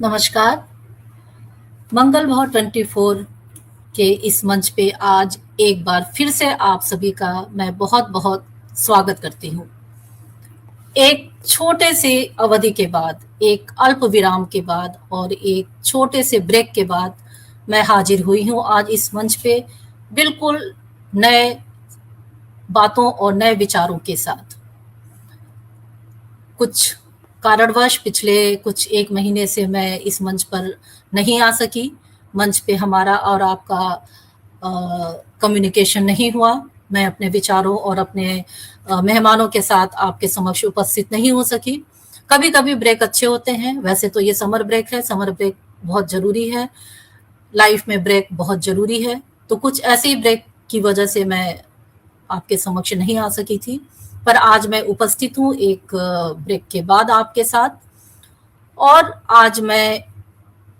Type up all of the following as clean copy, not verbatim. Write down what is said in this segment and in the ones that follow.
नमस्कार। मंगल भाव 24 के इस मंच पे आज एक बार फिर से आप सभी का मैं बहुत-बहुत स्वागत करती हूँ। एक छोटे से अवधि के बाद, एक अल्प विराम के बाद और एक छोटे से ब्रेक के बाद मैं हाजिर हुई हूँ आज इस मंच पे बिल्कुल नए बातों और नए विचारों के साथ। कुछ कारणवश पिछले कुछ 1 महीने से मैं इस मंच पर नहीं आ सकी। मंच पे हमारा और आपका कम्युनिकेशन नहीं हुआ। मैं अपने विचारों और अपने मेहमानों के साथ आपके समक्ष उपस्थित नहीं हो सकी। कभी-कभी ब्रेक अच्छे होते हैं, वैसे तो ये समर ब्रेक है, समर ब्रेक बहुत ज़रूरी है, लाइफ में ब्रेक बहुत ज़रूरी है। तो कुछ ऐसे ही ब्रेक की वजह से मैं आपके समक्ष नहीं आ सकी थी, पर आज मैं उपस्थित हूँ एक ब्रेक के बाद आपके साथ और आज मैं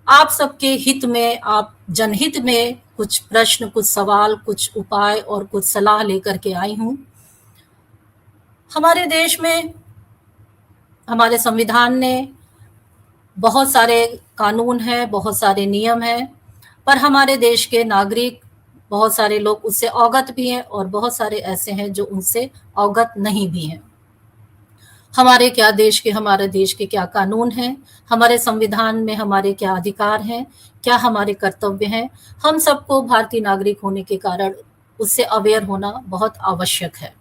आप सबके हित में, आप जनहित में कुछ प्रश्न, कुछ सवाल, कुछ उपाय और कुछ सलाह लेकर के आई हूँ। हमारे देश में, हमारे संविधान ने बहुत सारे कानून हैं, बहुत सारे नियम हैं, पर हमारे देश के नागरिक, बहुत सारे लोग उससे अवगत भी हैं और बहुत सारे ऐसे हैं जो उनसे अवगत नहीं भी हैं। हमारे देश के क्या कानून हैं, हमारे संविधान में हमारे क्या अधिकार हैं, क्या हमारे कर्तव्य हैं, हम सबको भारतीय नागरिक होने के कारण उससे अवेयर होना बहुत आवश्यक है।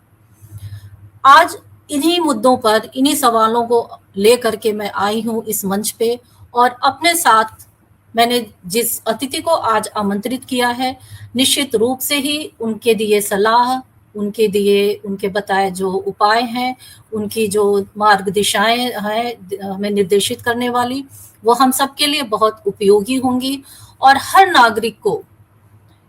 आज इन्हीं मुद्दों पर, इन्हीं सवालों को लेकर के मैं आई हूँ इस मंच पे और अपने साथ मैंने जिस अतिथि को आज आमंत्रित किया है, निश्चित रूप से ही उनके दिए सलाह, उनके बताए जो उपाय हैं, उनकी जो मार्ग दिशाएँ हैं हमें निर्देशित करने वाली, वो हम सबके लिए बहुत उपयोगी होंगी और हर नागरिक को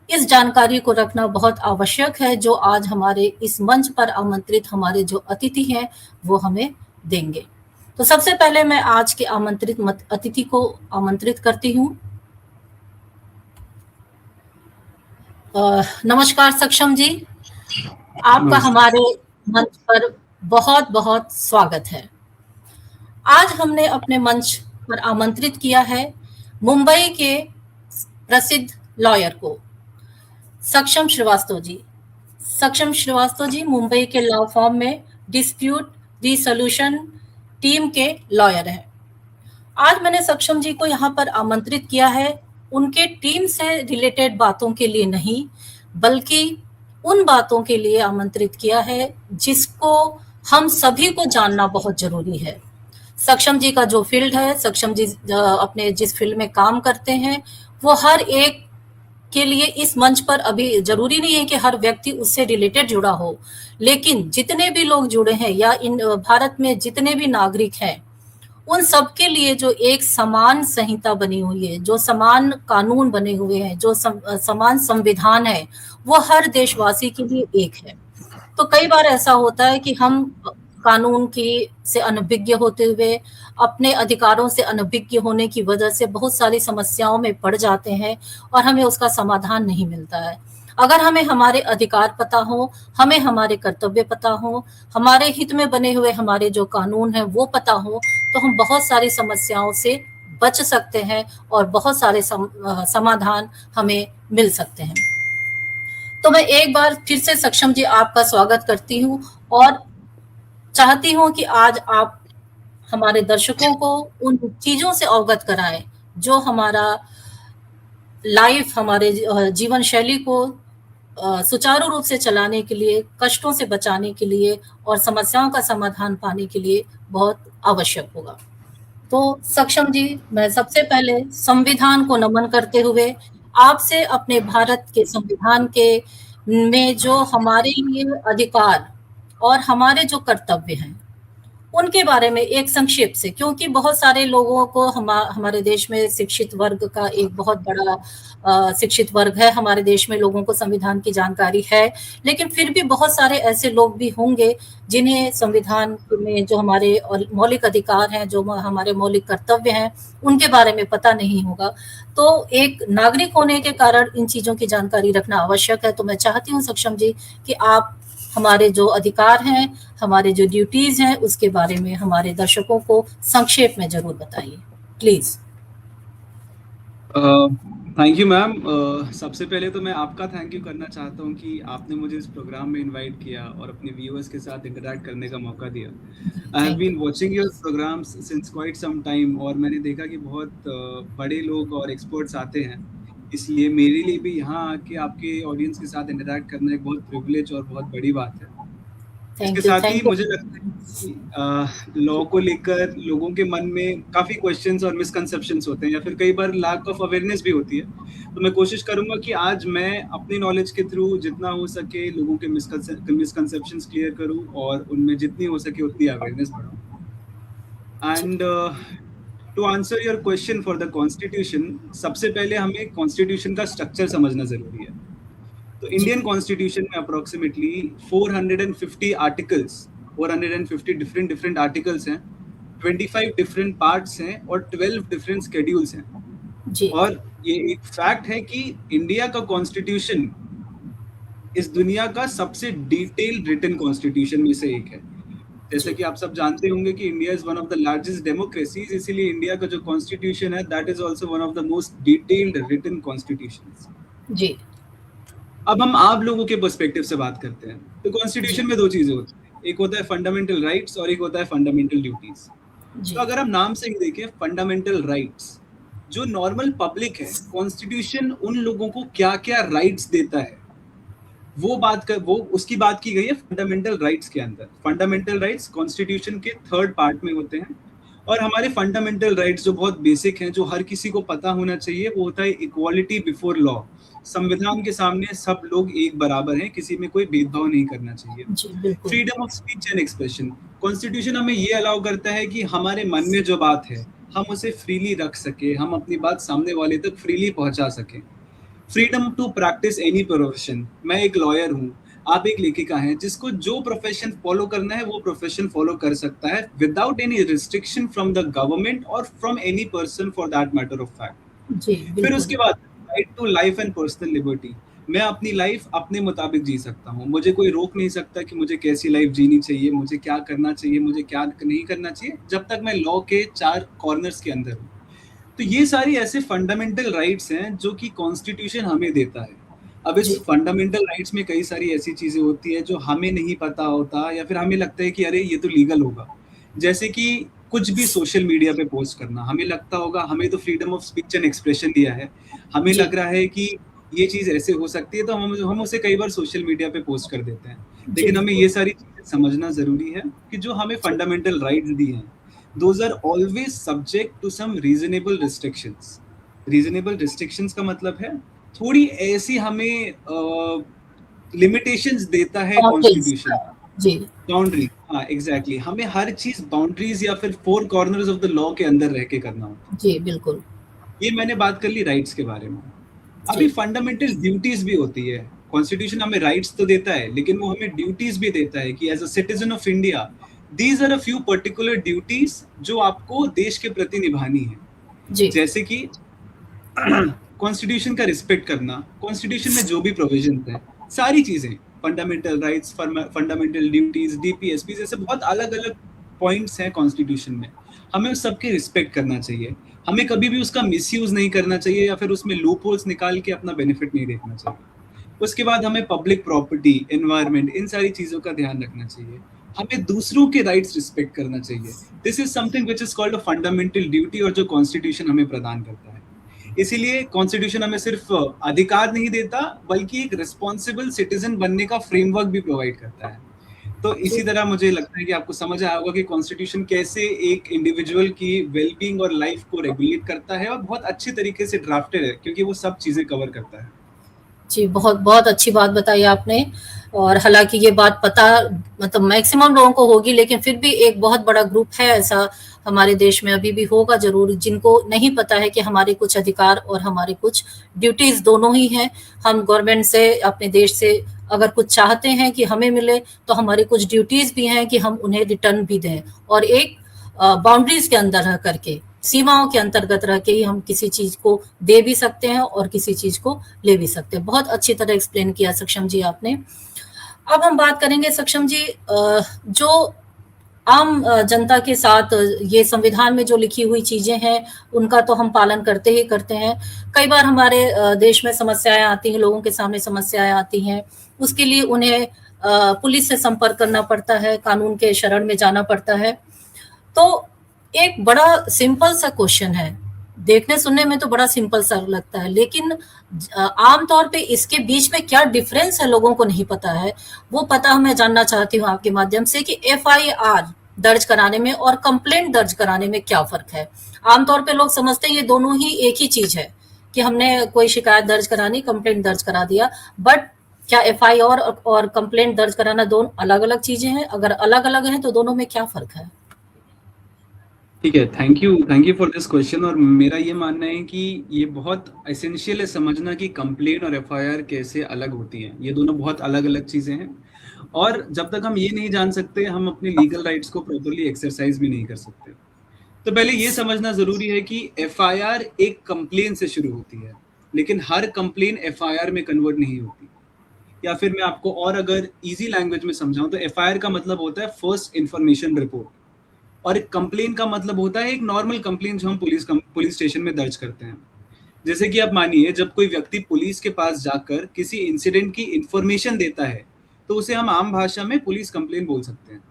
इस जानकारी को रखना बहुत आवश्यक है जो आज हमारे इस मंच पर आमंत्रित हमारे जो अतिथि हैं, वो हमें देंगे। तो सबसे पहले मैं आज के आमंत्रित अतिथि को आमंत्रित करती हूँ। नमस्कार सक्षम जी, आपका हमारे मंच पर बहुत-बहुत स्वागत है। आज हमने अपने मंच पर आमंत्रित किया है मुंबई के प्रसिद्ध लॉयर को, सक्षम श्रीवास्तव जी। सक्षम श्रीवास्तव जी मुंबई के लॉ फर्म में डिस्प्यूट रिसोल्यूशन टीम के लॉयर हैं। आज मैंने सक्षम जी को यहाँ पर आमंत्रित किया है उनके टीम से रिलेटेड बातों के लिए नहीं, बल्कि उन बातों के लिए आमंत्रित किया है जिसको हम सभी को जानना बहुत जरूरी है। सक्षम जी का जो फील्ड है, सक्षम जी अपने जिस फील्ड में काम करते हैं, वो हर एक के लिए इस मंच पर अभी जरूरी नहीं है कि हर व्यक्ति उससे रिलेटेड जुड़ा हो, लेकिन जितने भी लोग जुड़े हैं या इन भारत में जितने भी नागरिक हैं, उन सब के लिए जो एक समान संहिता बनी हुई है, जो समान कानून बने हुए हैं, जो समान संविधान है, वो हर देशवासी के लिए एक है। तो कई बार ऐसा होता है कि हम कानून की से अनभिज्ञ होते हुए, अपने अधिकारों से अनभिज्ञ होने की वजह से बहुत सारी समस्याओं में पड़ जाते हैं और हमें उसका समाधान नहीं मिलता है। अगर हमें हमारे अधिकार पता हो, हमें हमारे कर्तव्य पता हो, हमारे हित में बने हुए हमारे जो कानून हैं वो पता हो, तो हम बहुत सारी समस्याओं से बच सकते हैं और बहुत सारे समाधान हमें मिल सकते हैं। तो मैं एक बार फिर से सक्षम जी आपका स्वागत करती हूँ और चाहती हूँ कि आज आप हमारे दर्शकों को उन चीजों से अवगत कराएं जो हमारा लाइफ, हमारे जीवन शैली को सुचारू रूप से चलाने के लिए, कष्टों से बचाने के लिए और समस्याओं का समाधान पाने के लिए बहुत आवश्यक होगा। तो सक्षम जी, मैं सबसे पहले संविधान को नमन करते हुए आपसे अपने भारत के संविधान के में जो हमारे लिए अधिकार और हमारे जो कर्तव्य हैं, उनके बारे में एक संक्षेप से, क्योंकि बहुत सारे लोगों को हमारे देश में शिक्षित वर्ग का एक बहुत बड़ा शिक्षित वर्ग है, हमारे देश में लोगों को संविधान की जानकारी है, लेकिन फिर भी बहुत सारे ऐसे लोग भी होंगे जिन्हें संविधान में जो हमारे मौलिक अधिकार हैं, जो हमारे मौलिक कर्तव्य हैं, उनके बारे में पता नहीं होगा। तो एक नागरिक होने के कारण इन चीजों की जानकारी रखना आवश्यक है। तो मैं चाहती हूँ सक्षम जी कि आप हमारे जो अधिकार हैं, हमारे जो ड्यूटीज हैं, उसके बारे में हमारे दर्शकों को संक्षेप में जरूर बताइए, प्लीज। Thank you ma'am. सबसे पहले तो मैं आपका थैंक यू करना चाहता हूँ कि आपने मुझे इस प्रोग्राम में इनवाइट किया और अपने व्यूअर्स के साथ इंटरेक्ट करने का मौका दिया। जी, I have thank been you. Watching your programs since quite some time और मैंने देखा कि बहुत बड़े लोग और एक्सपर्ट्स आते हैं, इसलिए मेरे लिए भी यहाँ आके आपके ऑडियंस के साथ इंटरेक्ट करना एक बहुत प्रिविलेज और बहुत बड़ी बात है। इसके थैंक यू, साथ ही थैंक यू। मुझे लगता है कि लॉ को लेकर लोगों के मन में काफ़ी क्वेश्चंस और मिसकंसेप्शंस होते हैं या फिर कई बार लैक ऑफ अवेयरनेस भी होती है। तो मैं कोशिश करूँगा कि आज मैं अपनी नॉलेज के थ्रू जितना हो सके लोगों के मिसकंसेप्शंस क्लियर करूँ और उनमें जितनी हो सके उतनी अवेयरनेस बढ़ाऊँ। जी, and to answer your question for the constitution, सबसे पहले हमें कॉन्स्टिट्यूशन का स्ट्रक्चर समझना ज़रूरी है। तो जी, इंडियन कॉन्स्टिट्यूशन में approximately 450 articles, 450 different different articles हैं, 25 डिफरेंट पार्ट्स हैं और 12 डिफरेंट शेड्यूल्स हैं। जी, और ये एक फैक्ट है कि इंडिया का कॉन्स्टिट्यूशन इस दुनिया का सबसे डिटेल रिटन कॉन्स्टिट्यूशन में से एक है। जैसे जी, कि आप सब जानते होंगे कि India is one of the largest democracies, इसीलिए इंडिया का जो कॉन्स्टिट्यूशन है that is also one of the most detailed written constitutions. जी, अब हम आप लोगों के पर्सपेक्टिव से बात करते हैं। तो जी, कॉन्स्टिट्यूशन में दो चीजें होती हैं, एक होता है फंडामेंटल राइट्स और एक होता है फंडामेंटल ड्यूटीज। तो जी, अगर हम नाम से ही देखें फंडामेंटल राइट्स, जो नॉर्मल पब्लिक है, कॉन्स्टिट्यूशन उन लोगों को क्या क्या राइट्स देता है वो उसकी बात की गई है फंडामेंटल राइट्स के अंदर। फंडामेंटल राइट्स कॉन्स्टिट्यूशन के थर्ड पार्ट में होते हैं। और हमारे फंडामेंटल राइट्स जो बहुत बेसिक हैं, जो हर किसी को पता होना चाहिए, वो होता है इक्वालिटी बिफोर लॉ। संविधान के सामने सब लोग एक बराबर हैं, किसी में कोई भेदभाव नहीं करना चाहिए। जी, बिल्कुल। Freedom of speech and expression, constitution हमें ये अलाउ करता है कि हमारे मन में जो बात है हम उसे फ्रीली रख सके, हम अपनी बात सामने वाले तक फ्रीली पहुंचा सकें। Freedom to practise any profession, मैं एक लॉयर हूँ, आप एक लेखिका हैं, जिसको जो प्रोफेशन फॉलो करना है वो प्रोफेशन फॉलो कर सकता है without any restriction from the government और from any person for that matter of fact. जी, फिर बिल्कुल। उसके बाद right to life and personal liberty, मैं अपनी लाइफ अपने मुताबिक जी सकता हूँ, मुझे कोई रोक नहीं सकता कि मुझे कैसी लाइफ जीनी चाहिए, मुझे क्या करना चाहिए, मुझे क्या नहीं करना चाहिए, जब तक मैं लॉ के चार कॉर्नर्स के अंदर हूँ। तो ये सारी ऐसे फंडामेंटल राइट्स हैं जो कि कॉन्स्टिट्यूशन हमें देता है। अब इस जी, फंडामेंटल राइट्स में कई सारी ऐसी चीजें होती है जो हमें नहीं पता होता या फिर हमें लगता है कि अरे ये तो लीगल होगा। जैसे कि कुछ भी सोशल मीडिया पे पोस्ट करना, हमें लगता होगा हमें तो freedom of speech and expression दिया है, हमें जी, लग रहा है कि ये चीज ऐसे हो सकती है, तो हम उसे कई बार सोशल मीडिया पे पोस्ट कर देते हैं। जी, लेकिन हमें बिल्कुल। ये सारी चीजें समझना जरूरी है कि जो हमें जी, फंडामेंटल राइट्स दी हैं, those are always subject to some reasonable restrictions। reasonable restrictions का मतलब है थोड़ी ऐसी हमें लिमिटेशंस देता है बाउंड्रीज़। कॉन्स्टिट्यूशन। जी, बाउंड्री, हाँ एग्जैक्टली, हमें हर चीज बाउंड्रीज या फिर four corners of the law के अंदर रह के करना होता जी, बिल्कुल। है। ये मैंने बात कर ली राइट्स के बारे में। अभी जी, फंडामेंटल ड्यूटीज भी होती है। कॉन्स्टिट्यूशन हमें राइट्स तो देता है लेकिन वो हमें ड्यूटीज भी देता है कि as a citizen of India these are a few particular duties जो आपको देश के प्रति निभानी है। जी, जैसे कि कॉन्स्टिट्यूशन का रिस्पेक्ट करना, कॉन्स्टिट्यूशन में जो भी प्रोविजन है, सारी चीजें, fundamental rights, fundamental duties, DPSP, जैसे बहुत अलग अलग पॉइंट्स हैं कॉन्स्टिट्यूशन में, हमें उस सबके रिस्पेक्ट करना चाहिए। हमें कभी भी उसका मिसयूज नहीं करना चाहिए या फिर उसमें लूप होल्स निकाल के अपना बेनिफिट नहीं देखना चाहिए। उसके बाद हमें पब्लिक प्रॉपर्टी, एनवायरनमेंट, इन सारी चीजों का ध्यान रखना चाहिए। हमें दूसरों के राइट्स रिस्पेक्ट करना चाहिए। This is something which is called a fundamental duty, और जो कॉन्स्टिट्यूशन हमें प्रदान करता है। इसीलिए कॉन्स्टिट्यूशन हमें सिर्फ अधिकार नहीं देता बल्कि एक रिस्पॉन्सिबल सिटीजन बनने का फ्रेमवर्क भी प्रोवाइड करता है। तो जी, इसी तरह मुझे लगता है कि आपको समझ आया होगा कि कॉन्स्टिट्यूशन कैसे एक इंडिविजुअल की वेलबींग और लाइफ को रेगुलेट करता है, और बहुत अच्छे तरीके से ड्राफ्टेड है क्योंकि वो सब चीजें कवर करता है। जी, बहुत बहुत अच्छी बात बताई आपने। और हालाँकि ये बात पता मतलब मैक्सिमम लोगों को होगी, लेकिन फिर भी एक बहुत बड़ा ग्रुप है ऐसा हमारे देश में अभी भी होगा ज़रूर, जिनको नहीं पता है कि हमारे कुछ अधिकार और हमारे कुछ ड्यूटीज़ दोनों ही हैं। हम गवर्नमेंट से, अपने देश से अगर कुछ चाहते हैं कि हमें मिले, तो हमारी कुछ ड्यूटीज़ भी हैं कि हम उन्हें रिटर्न भी दें, और एक बाउंड्रीज़ के अंदर रह करके, सीमाओं के अंतर्गत रह के ही हम किसी चीज़ को दे भी सकते हैं और किसी चीज़ को ले भी सकते हैं। बहुत अच्छी तरह एक्सप्लेन किया सक्षम जी आपने। अब हम बात करेंगे सक्षम जी, जो आम जनता के साथ ये संविधान में जो लिखी हुई चीज़ें हैं, उनका तो हम पालन करते ही करते हैं। कई बार हमारे देश में समस्याएँ आती हैं, लोगों के सामने समस्याएँ आती हैं, उसके लिए उन्हें पुलिस से संपर्क करना पड़ता है, कानून के शरण में जाना पड़ता है। तो एक बड़ा सिंपल सा क्वेश्चन है, देखने सुनने में तो बड़ा सिंपल सा लगता है, लेकिन आम तौर पे इसके बीच में क्या डिफरेंस है लोगों को नहीं पता है। वो पता मैं जानना चाहती हूँ आपके माध्यम से कि एफआईआर दर्ज कराने में और कंप्लेंट दर्ज कराने में क्या फ़र्क है? आमतौर पे लोग समझते हैं ये दोनों ही एक ही चीज़ है, कि हमने कोई शिकायत दर्ज करानी, कंप्लेंट दर्ज करा दिया। बट क्या एफआईआर और कंप्लेंट दर्ज कराना दोनों अलग-अलग चीज़ें हैं? अगर अलग-अलग हैं तो दोनों में क्या फ़र्क है? ठीक है, thank you for this question. और मेरा ये मानना है कि ये बहुत एसेंशियल है समझना कि कंप्लेंट और एफआईआर कैसे अलग होती हैं। ये दोनों बहुत अलग-अलग चीज़ें हैं, और जब तक हम ये नहीं जान सकते, हम अपने लीगल राइट्स को प्रॉपर्ली एक्सरसाइज भी नहीं कर सकते। तो पहले ये समझना ज़रूरी है कि एफआईआर एक कंप्लेन से शुरू होती है, लेकिन हर कंप्लेन एफआईआर में कन्वर्ट नहीं होती। या फिर मैं आपको और अगर ईजी लैंग्वेज में समझाऊं, तो एफआईआर का मतलब होता है फर्स्ट इन्फॉर्मेशन रिपोर्ट, और एक कंप्लेन का मतलब होता है एक नॉर्मल कंप्लेन जो हम पुलिस स्टेशन में दर्ज करते हैं। जैसे कि आप मानिए, जब कोई व्यक्ति पुलिस के पास जाकर किसी इंसिडेंट की इंफॉर्मेशन देता है, तो उसे हम आम भाषा में पुलिस कंप्लेन बोल सकते हैं।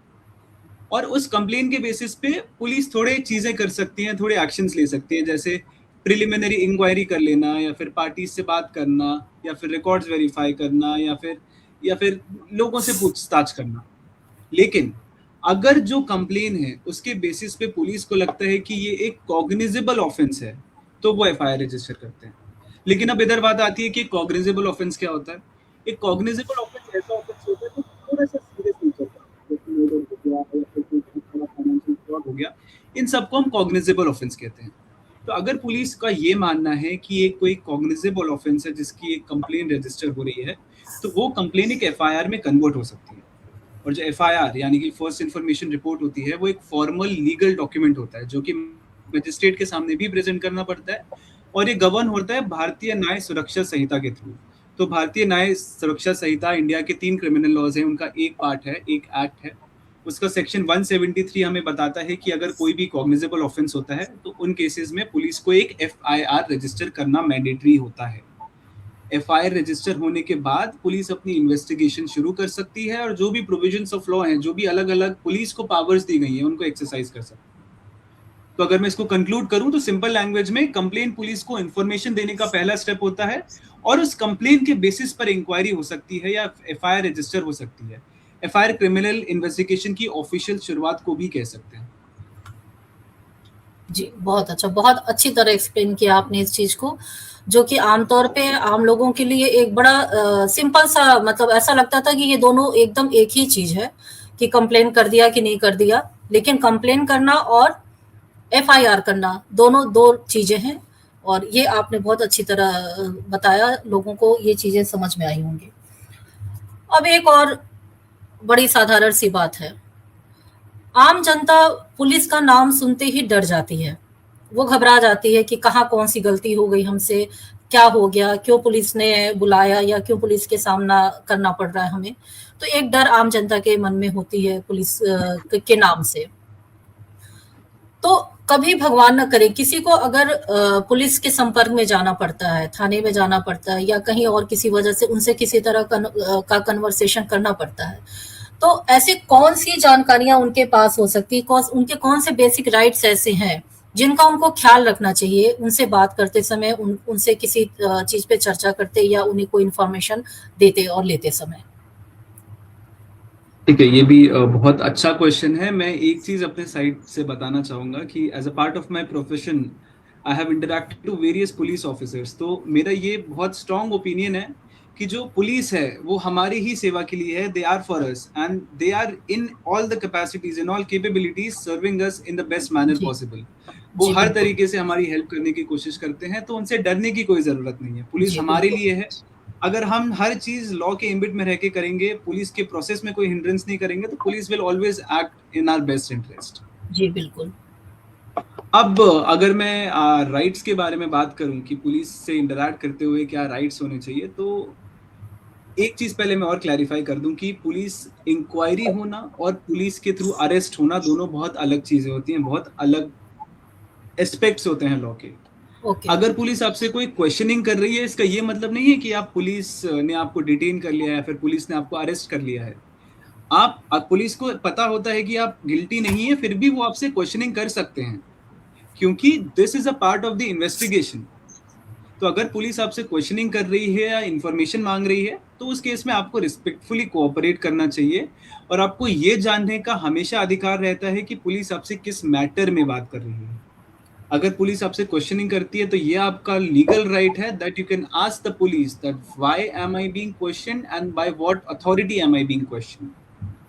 और उस कंप्लेन के बेसिस पे पुलिस थोड़े चीजें कर सकती है, थोड़े एक्शंस ले सकती है, जैसे प्रिलिमिनरी इंक्वायरी कर लेना, या फिर पार्टीज से बात करना, या फिर रिकॉर्ड्स वेरीफाई करना, या फिर लोगों से पूछताछ करना। लेकिन अगर जो कंप्लेन है उसके बेसिस पे पुलिस को लगता है कि ये एक कॉग्निजेबल ऑफेंस है, तो वो एफआईआर रजिस्टर करते हैं। लेकिन अब इधर बात आती है कि कॉग्निजेबल ऑफेंस क्या होता है। एक कॉग्निजेबल ऑफेंस ऐसा ऑफेंस होता है जो थोड़ा सा सीरियस नेचर का, जैसे मर्डर हो गया या फिर कोई बहुत बड़ा फाइनेंशियल फ्रॉड हो गया, इन सबको हम कॉग्निजेबल ऑफेंस कहते हैं। तो अगर पुलिस का ये मानना है कि ये कोई कॉग्निजेबल ऑफेंस है जिसकी एक कंप्लेन रजिस्टर हो रही है, तो वो कंप्लेन एक एफआईआर में कन्वर्ट हो सकती है। और जो एफआईआर यानी कि फर्स्ट इन्फॉर्मेशन रिपोर्ट होती है, वो एक फॉर्मल लीगल डॉक्यूमेंट होता है जो कि मजिस्ट्रेट के सामने भी प्रेजेंट करना पड़ता है, और ये गवर्न होता है भारतीय न्याय सुरक्षा संहिता के थ्रू। तो भारतीय न्याय सुरक्षा संहिता इंडिया के 3 क्रिमिनल लॉज हैं, उनका एक पार्ट है, एक एक्ट है। उसका सेक्शन 173 हमें बताता है कि अगर कोई भी कॉग्निजेबल ऑफेंस होता है, तो उन केसेस में पुलिस को एक एफआईआर रजिस्टर करना मैंडेटरी होता है। एफआईआर रजिस्टर होने के बाद पुलिस अपनी इन्वेस्टिगेशन शुरू कर सकती है, और जो भी प्रोविजंस ऑफ लॉ हैं, जो भी अलग अलग पुलिस को पावर्स दी गई हैं, उनको एक्सरसाइज कर सकती है। तो अगर मैं इसको कंक्लूड करूं, तो सिंपल लैंग्वेज में कंप्लेन पुलिस को इन्फॉर्मेशन देने का पहला स्टेप होता है, और उस कंप्लेन के बेसिस पर इंक्वायरी हो सकती है या एफआईआर रजिस्टर हो सकती है। एफआईआर क्रिमिनल इन्वेस्टिगेशन की ऑफिशियल शुरुआत को भी कह सकते हैं। जी, बहुत अच्छा, बहुत अच्छी तरह एक्सप्लेन किया आपने इस चीज़ को, जो कि आम तौर पे आम लोगों के लिए एक बड़ा सिंपल सा, मतलब ऐसा लगता था कि ये दोनों एकदम एक ही चीज़ है, कि कंप्लेन कर दिया कि नहीं कर दिया। लेकिन कंप्लेन करना और एफआईआर करना दोनों 2 चीज़ें हैं, और ये आपने बहुत अच्छी तरह बताया, लोगों को ये चीज़ें समझ में आई होंगी। अब एक और बड़ी साधारण सी बात है, आम जनता पुलिस का नाम सुनते ही डर जाती है। वो घबरा जाती है कि कहाँ कौन-सी गलती हो गई हमसे, क्या हो गया, क्यों पुलिस ने बुलाया या क्यों पुलिस के सामना करना पड़ रहा है हमें। तो एक डर आम जनता के मन में होती है पुलिस के नाम से। तो कभी भगवान न करे किसी को अगर पुलिस के संपर्क में जाना पड़ता है, थाने में जाना पड़ता है, या कहीं और किसी वजह से उनसे किसी तरह का कन्वर्सेशन करना पड़ता है, तो ऐसी कौन-सी जानकारियाँ उनके पास हो सकती है, उनके कौन से बेसिक राइट्स ऐसे हैं, जिनका उनको ख्याल रखना चाहिए उनसे बात करते समय, उनसे किसी चीज़ पे चर्चा करते या उन्हें कोई इन्फॉर्मेशन देते और लेते समय? ठीक है, ये भी बहुत अच्छा क्वेश्चन है। मैं एक चीज अपने साइड से बताना चाहूंगा कि as a part of my profession, I have interacted to various police officers. तो मेरा ये बहुत स्ट्रांग ओपिनियन है कि जो पुलिस है वो हमारी ही सेवा के लिए है। They are for us, and they are in all the capacities, in all capabilities, serving us in the best manner जी, पॉसिबल। वो जी, हर बिल्कुल। तरीके से हमारी हेल्प करने की कोशिश करते हैं, तो उनसे डरने की कोई जरूरत नहीं है। पुलिस जी, हमारे बिल्कुल। लिए है। अगर हम हर चीज लॉ के एम्बिट में रह के करेंगे, पुलिस के प्रोसेस में कोई हिंड्रेंस नहीं करेंगे, तो police will always act in our best interest. जी, बिल्कुल। अब अगर मैं राइट्स के बारे में बात करूं कि पुलिस से इंटरैक्ट करते हुए क्या राइट्स होने चाहिए, तो एक चीज पहले मैं और क्लैरिफाई कर दूं कि पुलिस इंक्वायरी होना और पुलिस के थ्रू अरेस्ट होना दोनों बहुत अलग चीजें होती हैं, बहुत अलग एस्पेक्ट्स होते हैं लॉ के। ओके। अगर पुलिस आपसे कोई क्वेश्चनिंग कर रही है, इसका ये मतलब नहीं है कि आप पुलिस ने आपको डिटेन कर लिया है, फिर पुलिस ने आपको अरेस्ट कर लिया है। आप पुलिस को पता होता है कि आप गिल्टी नहीं है, फिर भी वो आपसे क्वेश्चनिंग कर सकते हैं, क्योंकि this is a part of the investigation. तो अगर पुलिस आपसे क्वेश्चनिंग कर रही है या इंफॉर्मेशन मांग रही है, तो उस केस में आपको रिस्पेक्टफुली कोऑपरेट करना चाहिए, और आपको ये जानने का हमेशा अधिकार रहता है कि पुलिस आपसे किस मैटर में बात कर रही है। अगर पुलिस आपसे क्वेश्चनिंग करती है तो ये आपका लीगल राइट है that you can ask the police that why am I being question and by what authority am I being question.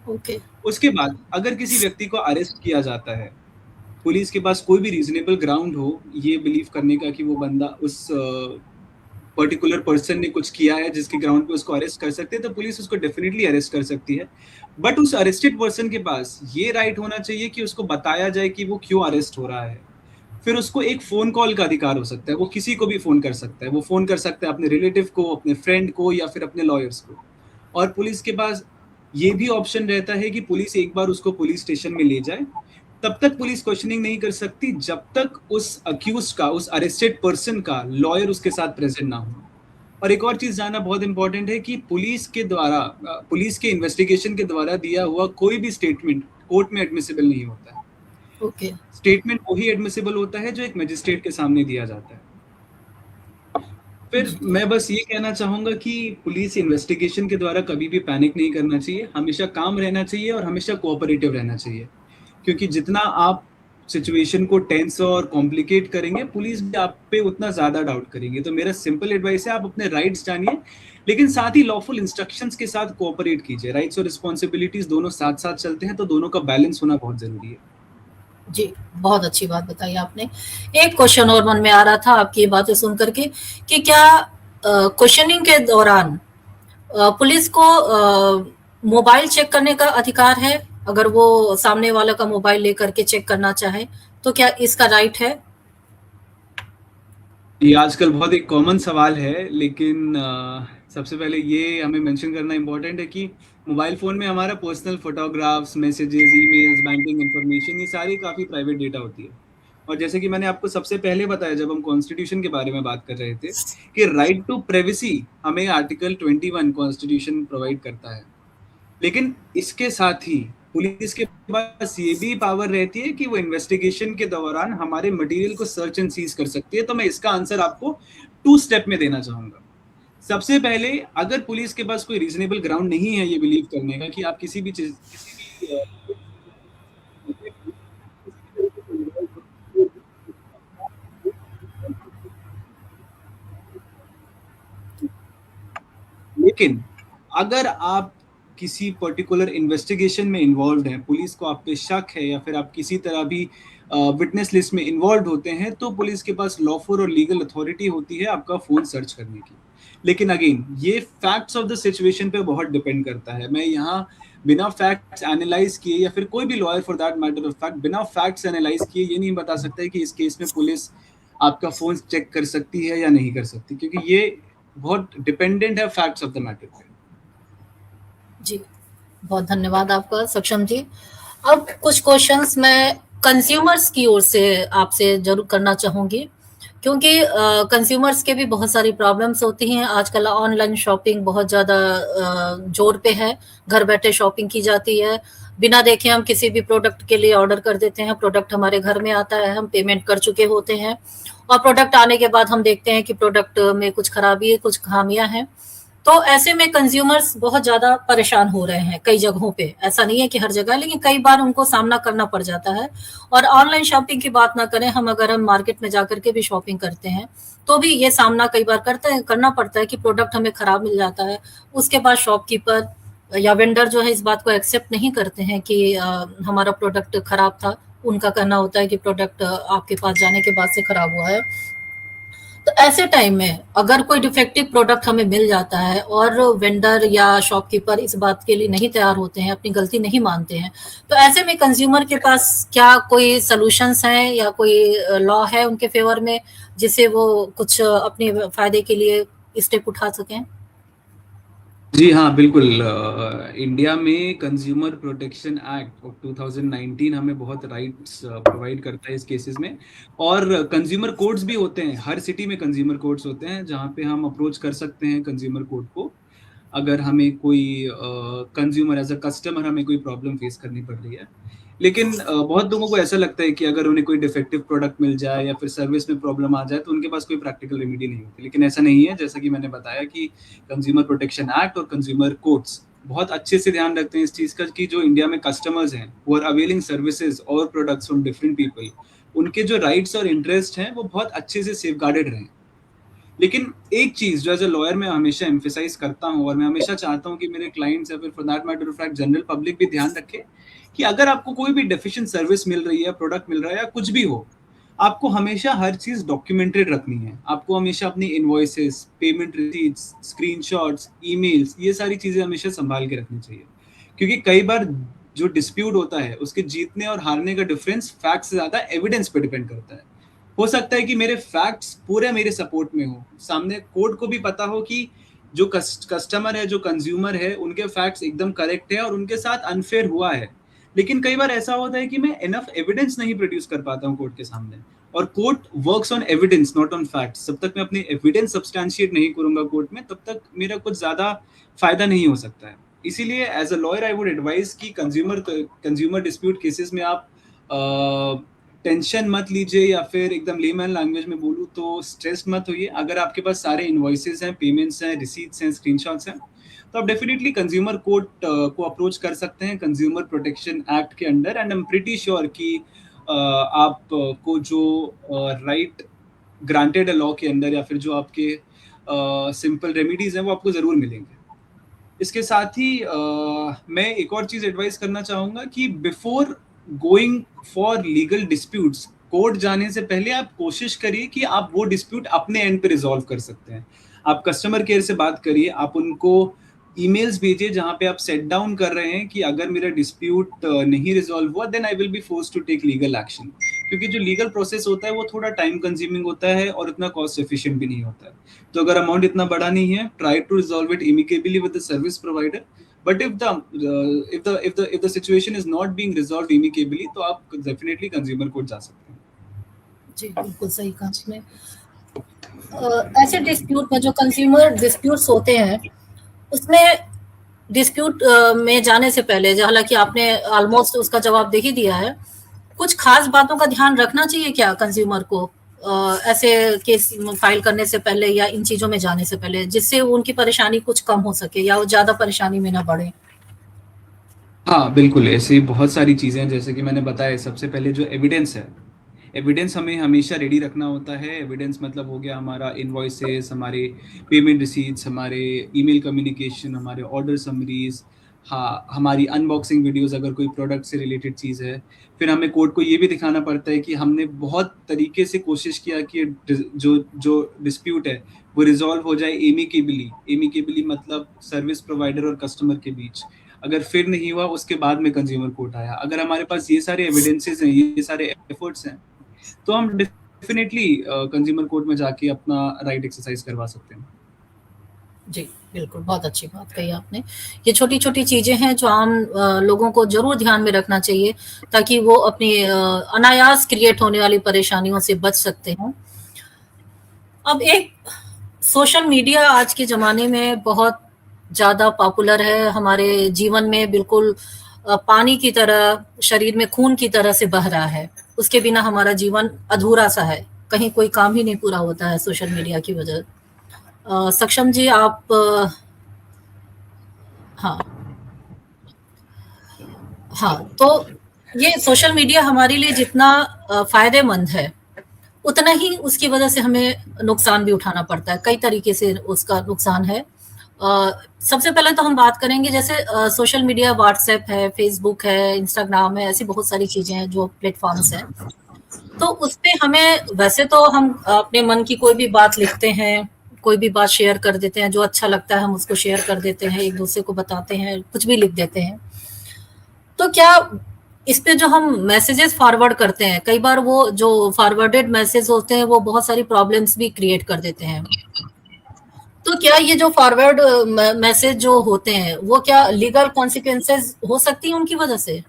Okay. उसके बाद अगर किसी व्यक्ति को अरेस्ट किया जाता है, पुलिस के पास कोई भी रीजनेबल ग्राउंड हो ये बिलीव करने का कि वो बंदा उस पर्टिकुलर पर्सन ने कुछ किया है जिसके ग्राउंड पे उसको अरेस्ट कर सकते हैं, तो पुलिस उसको डेफिनेटली अरेस्ट कर सकती है। बट उस अरेस्टेड पर्सन के पास ये राइट होना चाहिए कि उसको बताया जाए कि वो क्यों अरेस्ट हो रहा है। फिर उसको एक फोन कॉल का अधिकार हो सकता है, वो किसी को भी फोन कर सकता है, वो फोन कर सकता है अपने रिलेटिव को, अपने फ्रेंड को, या फिर अपने लॉयर्स को। और पुलिस के पास ये भी ऑप्शन रहता है कि पुलिस एक बार उसको पुलिस स्टेशन में ले जाए, तब तक पुलिस क्वेश्चनिंग नहीं कर सकती जब तक उस अक्यूज का, उस अरेस्टेड पर्सन का लॉयर उसके साथ प्रेजेंट ना हो। और एक और चीज जानना बहुत इंपॉर्टेंट है कि पुलिस के द्वारा, पुलिस के इन्वेस्टिगेशन के द्वारा दिया हुआ कोई भी स्टेटमेंट कोर्ट में एडमिसिबल नहीं होता है। ओके। स्टेटमेंट वही एडमिसिबल होता है जो एक मजिस्ट्रेट के सामने दिया जाता है। फिर मैं बस ये कहना चाहूंगा कि पुलिस इन्वेस्टिगेशन के द्वारा कभी भी पैनिक नहीं करना चाहिए, हमेशा काम रहना चाहिए और हमेशा कोऑपरेटिव रहना चाहिए, क्योंकि जितना आप सिचुएशन को टेंस और कॉम्प्लिकेट करेंगे, पुलिस भी आप पे उतना ज्यादा डाउट करेंगे। तो मेरा सिंपल एडवाइस है, आप अपने राइट्स जानिए, लेकिन साथ ही लॉफुल इंस्ट्रक्शंस के साथ कोऑपरेट कीजिए। राइट्स और रिस्पॉन्सिबिलिटीज दोनों साथ साथ चलते हैं, तो दोनों का बैलेंस होना बहुत जरूरी है। जी, बहुत अच्छी बात बताई आपने। एक क्वेश्चन और मन में आ रहा था आपकी ये बातें सुन करके कि क्या क्वेश्चनिंग के दौरान पुलिस को मोबाइल चेक करने का अधिकार है? अगर वो सामने वाला का मोबाइल लेकर के चेक करना चाहे, तो क्या इसका राइट है? ये आजकल बहुत एक कॉमन सवाल है, लेकिन सबसे पहले ये हमें मेंशन करना इम्पोर्टेंट है कि मोबाइल फ़ोन में हमारा personal photographs, messages, emails, banking information, ये सारी काफ़ी प्राइवेट डेटा होती है। और जैसे कि मैंने आपको सबसे पहले बताया जब हम कॉन्स्टिट्यूशन के बारे में बात कर रहे थे, कि राइट टू प्राइवेसी हमें आर्टिकल 21 कॉन्स्टिट्यूशन प्रोवाइड करता है। लेकिन इसके साथ ही पुलिस के पास ये भी पावर रहती है कि वो इन्वेस्टिगेशन के दौरान हमारे मटेरियल को सर्च एंड सीज कर सकती है। तो मैं इसका आंसर आपको 2 स्टेप में देना चाहूंगा। सबसे पहले, अगर पुलिस के पास कोई रीजनेबल ग्राउंड नहीं है ये बिलीव करने का कि आप किसी भी चीज, लेकिन अगर आप किसी पर्टिकुलर इन्वेस्टिगेशन में इन्वॉल्व हैं, पुलिस को आप पे शक है, या फिर आप किसी तरह भी विटनेस लिस्ट में इन्वॉल्व होते हैं, तो पुलिस के पास लॉफुल और लीगल अथॉरिटी होती है आपका फोन सर्च करने की। लेकिन अगेन, ये फैक्ट्स ऑफ द सिचुएशन पे बहुत डिपेंड करता है। मैं यहाँ बिना फैक्ट्स एनालाइज किए, या फिर कोई भी lawyer for that matter of fact बिना फैक्ट्स एनालाइज किए ये नहीं बता सकता है कि इस केस में पुलिस आपका फोन चेक कर सकती है या नहीं कर सकती, क्योंकि ये बहुत डिपेंडेंट है फैक्ट्स ऑफ द मैटर पे। जी, बहुत धन्यवाद आपका सक्षम जी। अब कुछ क्वेश्चंस मैं कंज्यूमर्स की ओर से आपसे जरूर करना चाहूंगी, क्योंकि कंज्यूमर्स के भी बहुत सारी प्रॉब्लम्स होती हैं। आजकल ऑनलाइन शॉपिंग बहुत ज़्यादा जोर पे है, घर बैठे शॉपिंग की जाती है, बिना देखे हम किसी भी प्रोडक्ट के लिए ऑर्डर कर देते हैं, प्रोडक्ट हमारे घर में आता है, हम पेमेंट कर चुके होते हैं, और प्रोडक्ट आने के बाद हम देखते हैं कि प्रोडक्ट में कुछ खराबी है, कुछ खामियां हैं। तो ऐसे में कंज्यूमर्स बहुत ज़्यादा परेशान हो रहे हैं कई जगहों पे। ऐसा नहीं है कि हर जगह, लेकिन कई बार उनको सामना करना पड़ जाता है। और ऑनलाइन शॉपिंग की बात ना करें, अगर हम मार्केट में जाकर के भी शॉपिंग करते हैं, तो भी ये सामना कई बार करना पड़ता है कि प्रोडक्ट हमें खराब मिल जाता है। उसके बाद शॉपकीपर या वेंडर जो है इस बात को एक्सेप्ट नहीं करते हैं कि हमारा प्रोडक्ट खराब था। उनका कहना होता है कि प्रोडक्ट आपके पास जाने के बाद से खराब हुआ है। तो ऐसे टाइम में अगर कोई डिफेक्टिव प्रोडक्ट हमें मिल जाता है और वेंडर या शॉपकीपर इस बात के लिए नहीं तैयार होते हैं, अपनी गलती नहीं मानते हैं, तो ऐसे में कंज्यूमर के पास क्या कोई सॉल्यूशंस हैं या कोई लॉ है उनके फेवर में, जिससे वो कुछ अपने फायदे के लिए स्टेप उठा सकें? जी हाँ, बिल्कुल। इंडिया में कंज्यूमर प्रोटेक्शन एक्ट ऑफ 2019 हमें बहुत राइट्स प्रोवाइड करता है इस केसेस में। और कंज्यूमर कोर्ट्स भी होते हैं, हर सिटी में कंज्यूमर कोर्ट्स होते हैं जहाँ पे हम अप्रोच कर सकते हैं कंज्यूमर कोर्ट को, अगर हमें कोई कंज्यूमर एज अ कस्टमर हमें कोई प्रॉब्लम फेस करनी पड़ रही है। लेकिन बहुत लोगों को ऐसा लगता है कि अगर उन्हें कोई डिफेक्टिव प्रोडक्ट मिल जाए या फिर सर्विस में प्रॉब्लम आ जाए तो उनके पास कोई प्रैक्टिकल रेमेडी नहीं होती, लेकिन ऐसा नहीं है। जैसा कि मैंने बताया कि कंज्यूमर प्रोटेक्शन एक्ट और कंज्यूमर कोर्ट्स बहुत अच्छे से ध्यान रखते हैं इस चीज़ का कि जो इंडिया में कस्टमर्स हैं वो आर अवेलिंग सर्विसेज और प्रोडक्ट्स फ्रॉम डिफरेंट पीपल, उनके जो राइट्स और इंटरेस्ट हैं वो बहुत अच्छे से सेफ गार्डेड रहें। लेकिन एक चीज जो एज अ लॉयर मैं हमेशा एम्फेसाइज करता हूँ और मैं हमेशा चाहता हूँ कि मेरे क्लाइंट्स या फिर for that matter of fact general public भी ध्यान रखे कि अगर आपको कोई भी डेफिशिएंट सर्विस मिल रही है, प्रोडक्ट मिल रहा है या कुछ भी हो, आपको हमेशा हर चीज डॉक्यूमेंटेड रखनी है। आपको हमेशा अपनी invoices, payment receipts, screenshots, emails, ये सारी चीजें हमेशा संभाल के रखनी चाहिए। क्योंकि कई बार जो डिस्प्यूट होता है उसके जीतने और हारने का डिफरेंस फैक्ट से ज्यादा एविडेंस पे डिपेंड करता है। हो सकता है कि मेरे फैक्ट्स पूरे मेरे सपोर्ट में हो, सामने कोर्ट को भी पता हो कि जो कस्टमर है, जो कंज्यूमर है, उनके फैक्ट्स एकदम करेक्ट है और उनके साथ अनफेयर हुआ है। लेकिन कई बार ऐसा होता है कि मैं इनफ एविडेंस नहीं प्रोड्यूस कर पाता हूँ कोर्ट के सामने, और court works on evidence not on facts. जब तक मैं अपने एविडेंस सब्सटैंशिएट नहीं करूंगा कोर्ट में, तब तक मेरा कुछ ज्यादा फायदा नहीं हो सकता है। इसीलिए as a lawyer I would advise कि कंज्यूमर डिस्प्यूट केसेस में आप टेंशन मत लीजिए, या फिर एकदम लेमैन लैंग्वेज में बोलूँ तो स्ट्रेस्ड मत होइए। अगर आपके पास सारे इनवॉइसेस हैं, पेमेंट्स हैं, रिसीट्स हैं, स्क्रीनशॉट्स हैं, तो आप डेफिनेटली कंज्यूमर कोर्ट को अप्रोच कर सकते हैं कंज्यूमर प्रोटेक्शन एक्ट के under. And I am pretty sure कि आप को जो राइट ग्रांटेड है लॉ के अंदर, या फिर जो आपके सिंपल रेमेडीज हैं, वो आपको ज़रूर मिलेंगे। इसके साथ ही मैं एक और चीज़ एडवाइस करना चाहूँगा कि before going for legal disputes, court जाने से पहले आप कोशिश करिए कि आप वो डिस्प्यूट अपने एंड पे रिजॉल्व कर सकते हैं। आप कस्टमर केयर से बात करिए, आप उनको ईमेल्स भेजिए जहाँ पे आप सेट डाउन कर रहे हैं कि अगर मेरा डिस्प्यूट नहीं रिजॉल्व हुआ then I will be forced to take legal action. क्योंकि जो लीगल प्रोसेस होता है वो थोड़ा टाइम कंज्यूमिंग होता है और इतना कॉस्ट एफिशिएंट भी नहीं होता है। तो अगर अमाउंट इतना बड़ा नहीं है, try to resolve it amicably with the service provider. But if the situation is not being resolved amicably, तो आप डेफिनेटली कंज्यूमर कोर्ट जा सकते हैं। जी बिल्कुल सही कहा आपने। ऐसे डिस्प्यूट में जो कंज्यूमर डिस्प्यूट्स होते हैं, उसमें डिस्प्यूट में जाने से पहले, हालांकि आपने ऑलमोस्ट उसका जवाब दे ही दिया है, कुछ खास बातों का ध्यान रखना चाहिए क्या कंज्यूमर को ऐसे केस फाइल करने से पहले या इन चीजों में जाने से पहले, जिससे उनकी परेशानी कुछ कम हो सके या वो ज्यादा परेशानी में ना बढ़े? हाँ बिल्कुल, ऐसी बहुत सारी चीज़ें हैं। जैसे कि मैंने बताया, सबसे पहले जो एविडेंस है, एविडेंस हमें हमेशा रेडी रखना होता है। एविडेंस मतलब हो गया हमारा इनवॉइसेस, हमारे पेमेंट रिसीट्स, हमारे ईमेल कम्युनिकेशन, हमारे ऑर्डर समरीज, हाँ, हमारी अनबॉक्सिंग वीडियोस अगर कोई प्रोडक्ट से रिलेटेड चीज़ है। फिर हमें कोर्ट को ये भी दिखाना पड़ता है कि हमने बहुत तरीके से कोशिश किया कि जो जो डिस्प्यूट है वो रिजॉल्व हो जाए एमिकेबली। एमिकेबली मतलब सर्विस प्रोवाइडर और कस्टमर के बीच। अगर फिर नहीं हुआ, उसके बाद में कंज्यूमर कोर्ट आया। अगर हमारे पास ये सारे एविडेंसेस हैं, ये सारे एफर्ट्स हैं, तो हम डेफिनेटली कंज्यूमर कोर्ट में जाके अपना राइट एक्सरसाइज करवा सकते हैं। जी बिल्कुल, बहुत अच्छी बात कही आपने। ये छोटी छोटी चीजें हैं जो आम लोगों को जरूर ध्यान में रखना चाहिए, ताकि वो अपनी अनायास क्रिएट होने वाली परेशानियों से बच सकते हैं। अब एक सोशल मीडिया आज के ज़माने में बहुत ज़्यादा पॉपुलर है, हमारे जीवन में बिल्कुल पानी की तरह, शरीर में खून की तरह से बह रहा है। उसके बिना हमारा जीवन अधूरा-सा है, कहीं कोई काम ही नहीं पूरा होता है सोशल मीडिया की वजह। सक्षम जी आप हाँ, हाँ, तो ये सोशल मीडिया हमारे लिए जितना फ़ायदेमंद है, उतना ही उसकी वजह से हमें नुकसान भी उठाना पड़ता है। कई तरीके से उसका नुकसान है। सबसे पहले तो हम बात करेंगे, जैसे सोशल मीडिया, व्हाट्सएप है, फेसबुक है, इंस्टाग्राम है, ऐसी बहुत सारी चीज़ें हैं जो प्लेटफ़ॉर्म्स हैं। तो उसपे हमें, वैसे तो हम अपने मन की कोई भी बात लिखते हैं, कोई भी बात शेयर कर देते हैं, जो अच्छा लगता है हम उसको शेयर कर देते हैं, एक-दूसरे को बताते हैं, कुछ भी लिख देते हैं। तो क्या इस पे जो हम मैसेजेस फॉरवर्ड करते हैं, कई बार वो जो फॉरवर्डेड मैसेज होते हैं वो बहुत सारी प्रॉब्लम्स भी क्रिएट कर देते हैं। तो क्या ये जो फॉरवर्ड मैसेज जो होते हैं वो क्या लीगल कॉन्सिक्वेंसेस हो सकती हैं उनकी वजह से?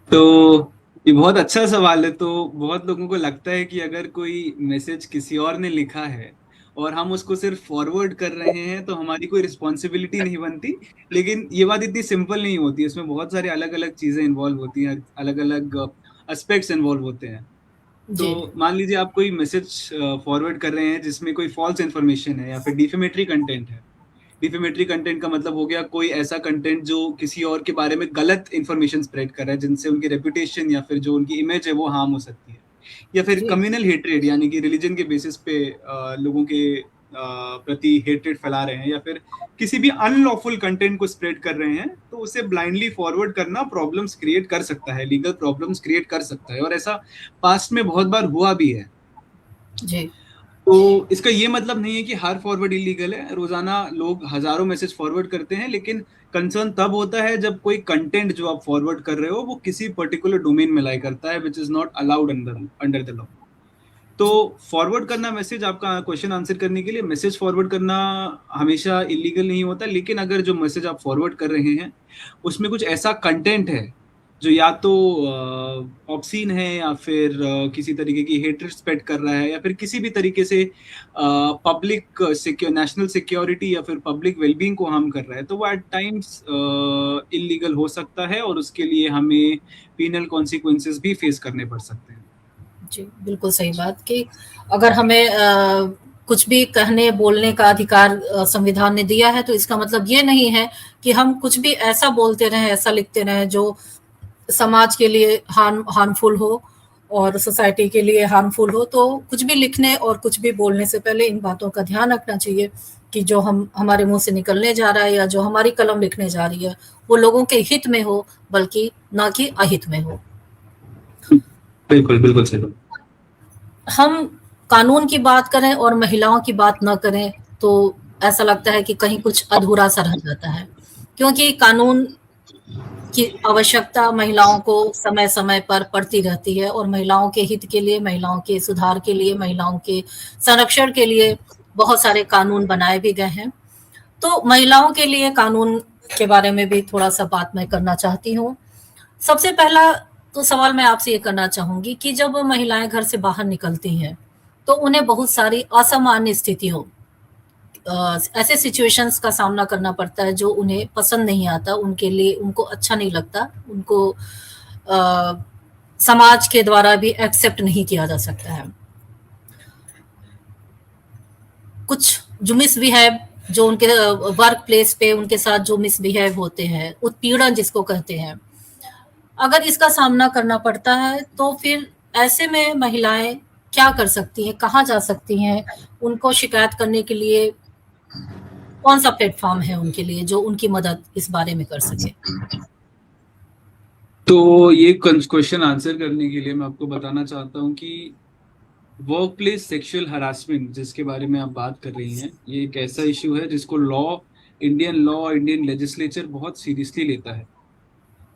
तो ये बहुत अच्छा सवाल है। तो बहुत लोगों को लगता है कि अगर कोई मैसेज किसी और ने लिखा है और हम उसको सिर्फ फॉरवर्ड कर रहे हैं तो हमारी कोई रिस्पॉन्सिबिलिटी नहीं बनती। लेकिन ये बात इतनी सिंपल नहीं होती, इसमें बहुत सारी अलग अलग चीजें इन्वॉल्व होती हैं, अलग अलग एस्पेक्ट्स इन्वॉल्व होते हैं। तो जी। मान लीजिए आप कोई मैसेज फॉरवर्ड कर रहे हैं जिसमें कोई फॉल्स इन्फॉर्मेशन है या फिर डिफेमेटरी कंटेंट है। डिफेमेटरी कंटेंट का मतलब हो गया कोई ऐसा कंटेंट जो किसी और के बारे में गलत इन्फॉर्मेशन स्प्रेड कर रहा है, जिनसे उनकी रेपुटेशन या फिर जो उनकी इमेज है वो हार्म हो सकती है। या फिर जी। कम्युनल हेट्रेड, यानी कि रिलीजन के बेसिस पे लोगों के प्रति हेट्रेड फैला रहे हैं, या फिर किसी भी अनलॉफुल कंटेंट को स्प्रेड कर रहे हैं, तो उसे ब्लाइंडली फॉरवर्ड करना प्रॉब्लम्स क्रिएट कर सकता है, लीगल प्रॉब्लम्स क्रिएट कर सकता है। और ऐसा पास्ट में बहुत बार हुआ भी है। जी। तो इसका ये मतलब नहीं है कि हर फॉरवर्ड इलीगल है। रोजाना लोग हजारों मैसेज फॉरवर्ड करते हैं, लेकिन कंसर्न तब होता है जब कोई कंटेंट जो आप फॉरवर्ड कर रहे हो वो किसी पर्टिकुलर डोमेन में लाई करता है, which is not allowed under the law. तो जी। फॉरवर्ड करना मैसेज, आपका क्वेश्चन आंसर करने के लिए, मैसेज फॉरवर्ड करना हमेशा इलीगल नहीं होता। लेकिन अगर जो मैसेज आप फॉरवर्ड कर रहे हैं उसमें कुछ ऐसा कंटेंट है जो या तो ऑब्सीन है, या फिर किसी तरीके की हेट्रेड स्प्रेड कर रहा है, या फिर किसी भी तरीके से पब्लिक नेशनल सिक्योरिटी या फिर पब्लिक वेलबींग को हार्म कर रहा है, तो वो एट टाइम्स इलीगल हो सकता है और उसके लिए हमें पीनल कॉन्सिक्वेंसेस भी फेस करने पड़ सकते हैं। जी, बिल्कुल सही बात कि अगर हमें कुछ भी कहने बोलने का अधिकार संविधान ने दिया है, तो इसका मतलब ये नहीं है कि हम कुछ भी ऐसा बोलते रहें, ऐसा लिखते रहें जो समाज के लिए हार्मफुल हो और सोसाइटी के लिए हार्मफुल हो। तो कुछ भी लिखने और कुछ भी बोलने से पहले इन बातों का ध्यान रखना चाहिए कि जो हम हमारे मुंह से निकलने जा रहा है या जो हमारी कलम लिखने जा रही है वो लोगों के हित में हो, बल्कि ना कि अहित में हो। बिल्कुल बिल्कुल सही। हम कानून की बात करें और महिलाओं की बात ना करें तो ऐसा लगता है कि कहीं कुछ अधूरा सा रह जाता है, क्योंकि कानून की आवश्यकता महिलाओं को समय समय पर पड़ती रहती है और महिलाओं के हित के लिए, महिलाओं के सुधार के लिए, महिलाओं के संरक्षण के लिए बहुत सारे कानून बनाए भी गए हैं। तो महिलाओं के लिए कानून के बारे में भी थोड़ा सा बात मैं करना चाहती हूँ। सबसे पहला तो सवाल मैं आपसे ये करना चाहूंगी कि जब महिलाएं घर से बाहर निकलती हैं तो उन्हें बहुत सारी असामान्य स्थितियों ऐसे सिचुएशंस का सामना करना पड़ता है जो उन्हें पसंद नहीं आता, उनके लिए उनको अच्छा नहीं लगता, उनको अ, समाज के द्वारा भी एक्सेप्ट नहीं किया जा सकता है। कुछ जो मिसबिहेव जो उनके वर्क प्लेस पे उनके साथ जो मिसबिहेव होते हैं, उत्पीड़न जिसको कहते हैं, अगर इसका सामना करना पड़ता है तो फिर ऐसे में महिलाएं क्या कर सकती हैं, कहाँ जा सकती हैं, उनको शिकायत करने के लिए कौन सा प्लेटफॉर्म है उनके लिए जो उनकी मदद इस बारे में कर सके? तो ये क्वेश्चन आंसर करने के लिए मैं आपको बताना चाहता हूँ कि वर्क प्लेस सेक्शुअल हरासमेंट जिसके बारे में आप बात कर रही हैं, ये एक ऐसा इशू है जिसको इंडियन लॉ, इंडियन लेजिस्लेचर बहुत सीरियसली लेता है।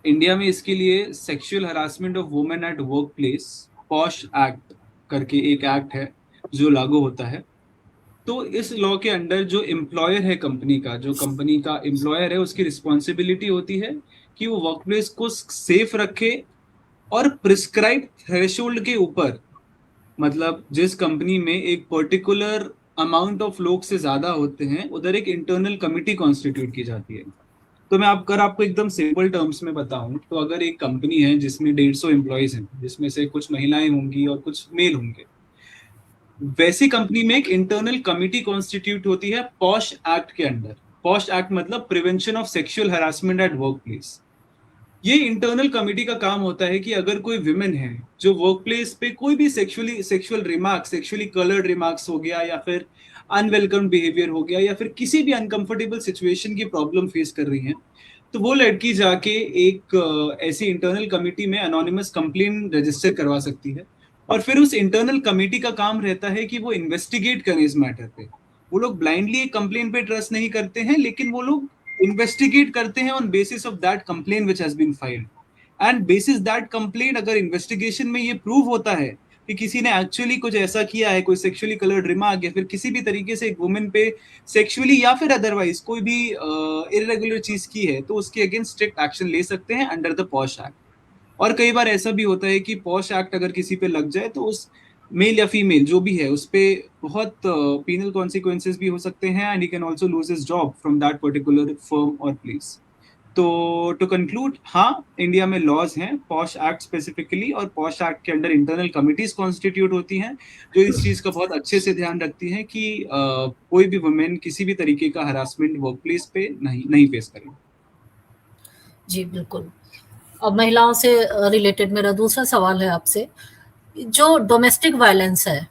इंडिया में इसके लिए sexual harassment of women at work place, posh act करके एक एक्ट है जो लागू होता है। तो इस लॉ के अंडर जो एम्प्लॉयर है कंपनी का, जो कंपनी का एम्प्लॉयर है, उसकी रिस्पॉन्सिबिलिटी होती है कि वो वर्क प्लेस को सेफ रखे और प्रिस्क्राइब थ्रेशोल्ड के ऊपर, मतलब जिस कंपनी में एक पर्टिकुलर अमाउंट ऑफ लोग से ज्यादा होते हैं उधर एक इंटरनल कमिटी कॉन्स्टिट्यूट की जाती है। तो मैं अगर आपको एकदम सिंपल टर्म्स में बताऊं, तो अगर एक कंपनी है जिसमें 150 एम्प्लॉयज हैं, जिसमें से कुछ महिलाएं होंगी और कुछ मेल होंगे, वैसी कंपनी में एक इंटरनल कमिटी कॉन्स्टिट्यूट होती है पॉश एक्ट के अंडर। पॉश एक्ट मतलब prevention of sexual harassment at work place. ये इंटरनल कमिटी का काम होता है कि अगर कोई विमेन है जो वर्क प्लेस पे कोई भी sexual remarks, sexually coloured remarks हो गया, या फिर अनवेलकम बिहेवियर हो गया, या फिर किसी भी अनकंफर्टेबल सिचुएशन की प्रॉब्लम फेस कर रही है, तो वो लड़की जाके एक ऐसी इंटरनल कमिटी में अनोनिमस कंप्लेन रजिस्टर करवा सकती है। और फिर उस इंटरनल कमिटी का काम रहता है कि वो इन्वेस्टिगेट करें इस मैटर पे। वो लोग ब्लाइंडली एक कंप्लेन पे ट्रस्ट नहीं करते हैं, लेकिन वो लोग इन्वेस्टिगेट करते हैं on basis of that complaint which has been filed. And basis that complaint, अगर इन्वेस्टिगेशन में ये प्रूव होता है कि किसी ने एक्चुअली कुछ ऐसा किया है, कोई सेक्सुअली कलर्ड रिमार्क या फिर किसी भी तरीके से एक वुमेन पे सेक्सुअली या फिर अदरवाइज कोई भी इरेगुलर चीज की है, तो उसके अगेंस्ट स्ट्रिक्ट एक्शन ले सकते हैं अंडर द पॉश एक्ट। और कई बार ऐसा भी होता है कि पॉश एक्ट अगर किसी पे लग जाए तो उस मेल या फीमेल जो भी है उस पे बहुत पीनल कॉन्सिक्वेंसेस भी हो सकते हैं, and he can also lose his job from that particular firm और प्लेस। तो टू कंक्लूड, हाँ, इंडिया में लॉज हैं पॉश एक्ट स्पेसिफिकली, और पॉश एक्ट के अंडर इंटरनल कमिटीज कॉन्स्टिट्यूट होती हैं जो इस चीज का बहुत अच्छे से ध्यान रखती हैं कि कोई भी वुमेन किसी भी तरीके का हरासमेंट वर्क प्लेस पे नहीं फेस करे। जी बिल्कुल। अब महिलाओं से रिलेटेड मेरा दूसरा सवाल है आपसे, जो डोमेस्टिक वायलेंस है,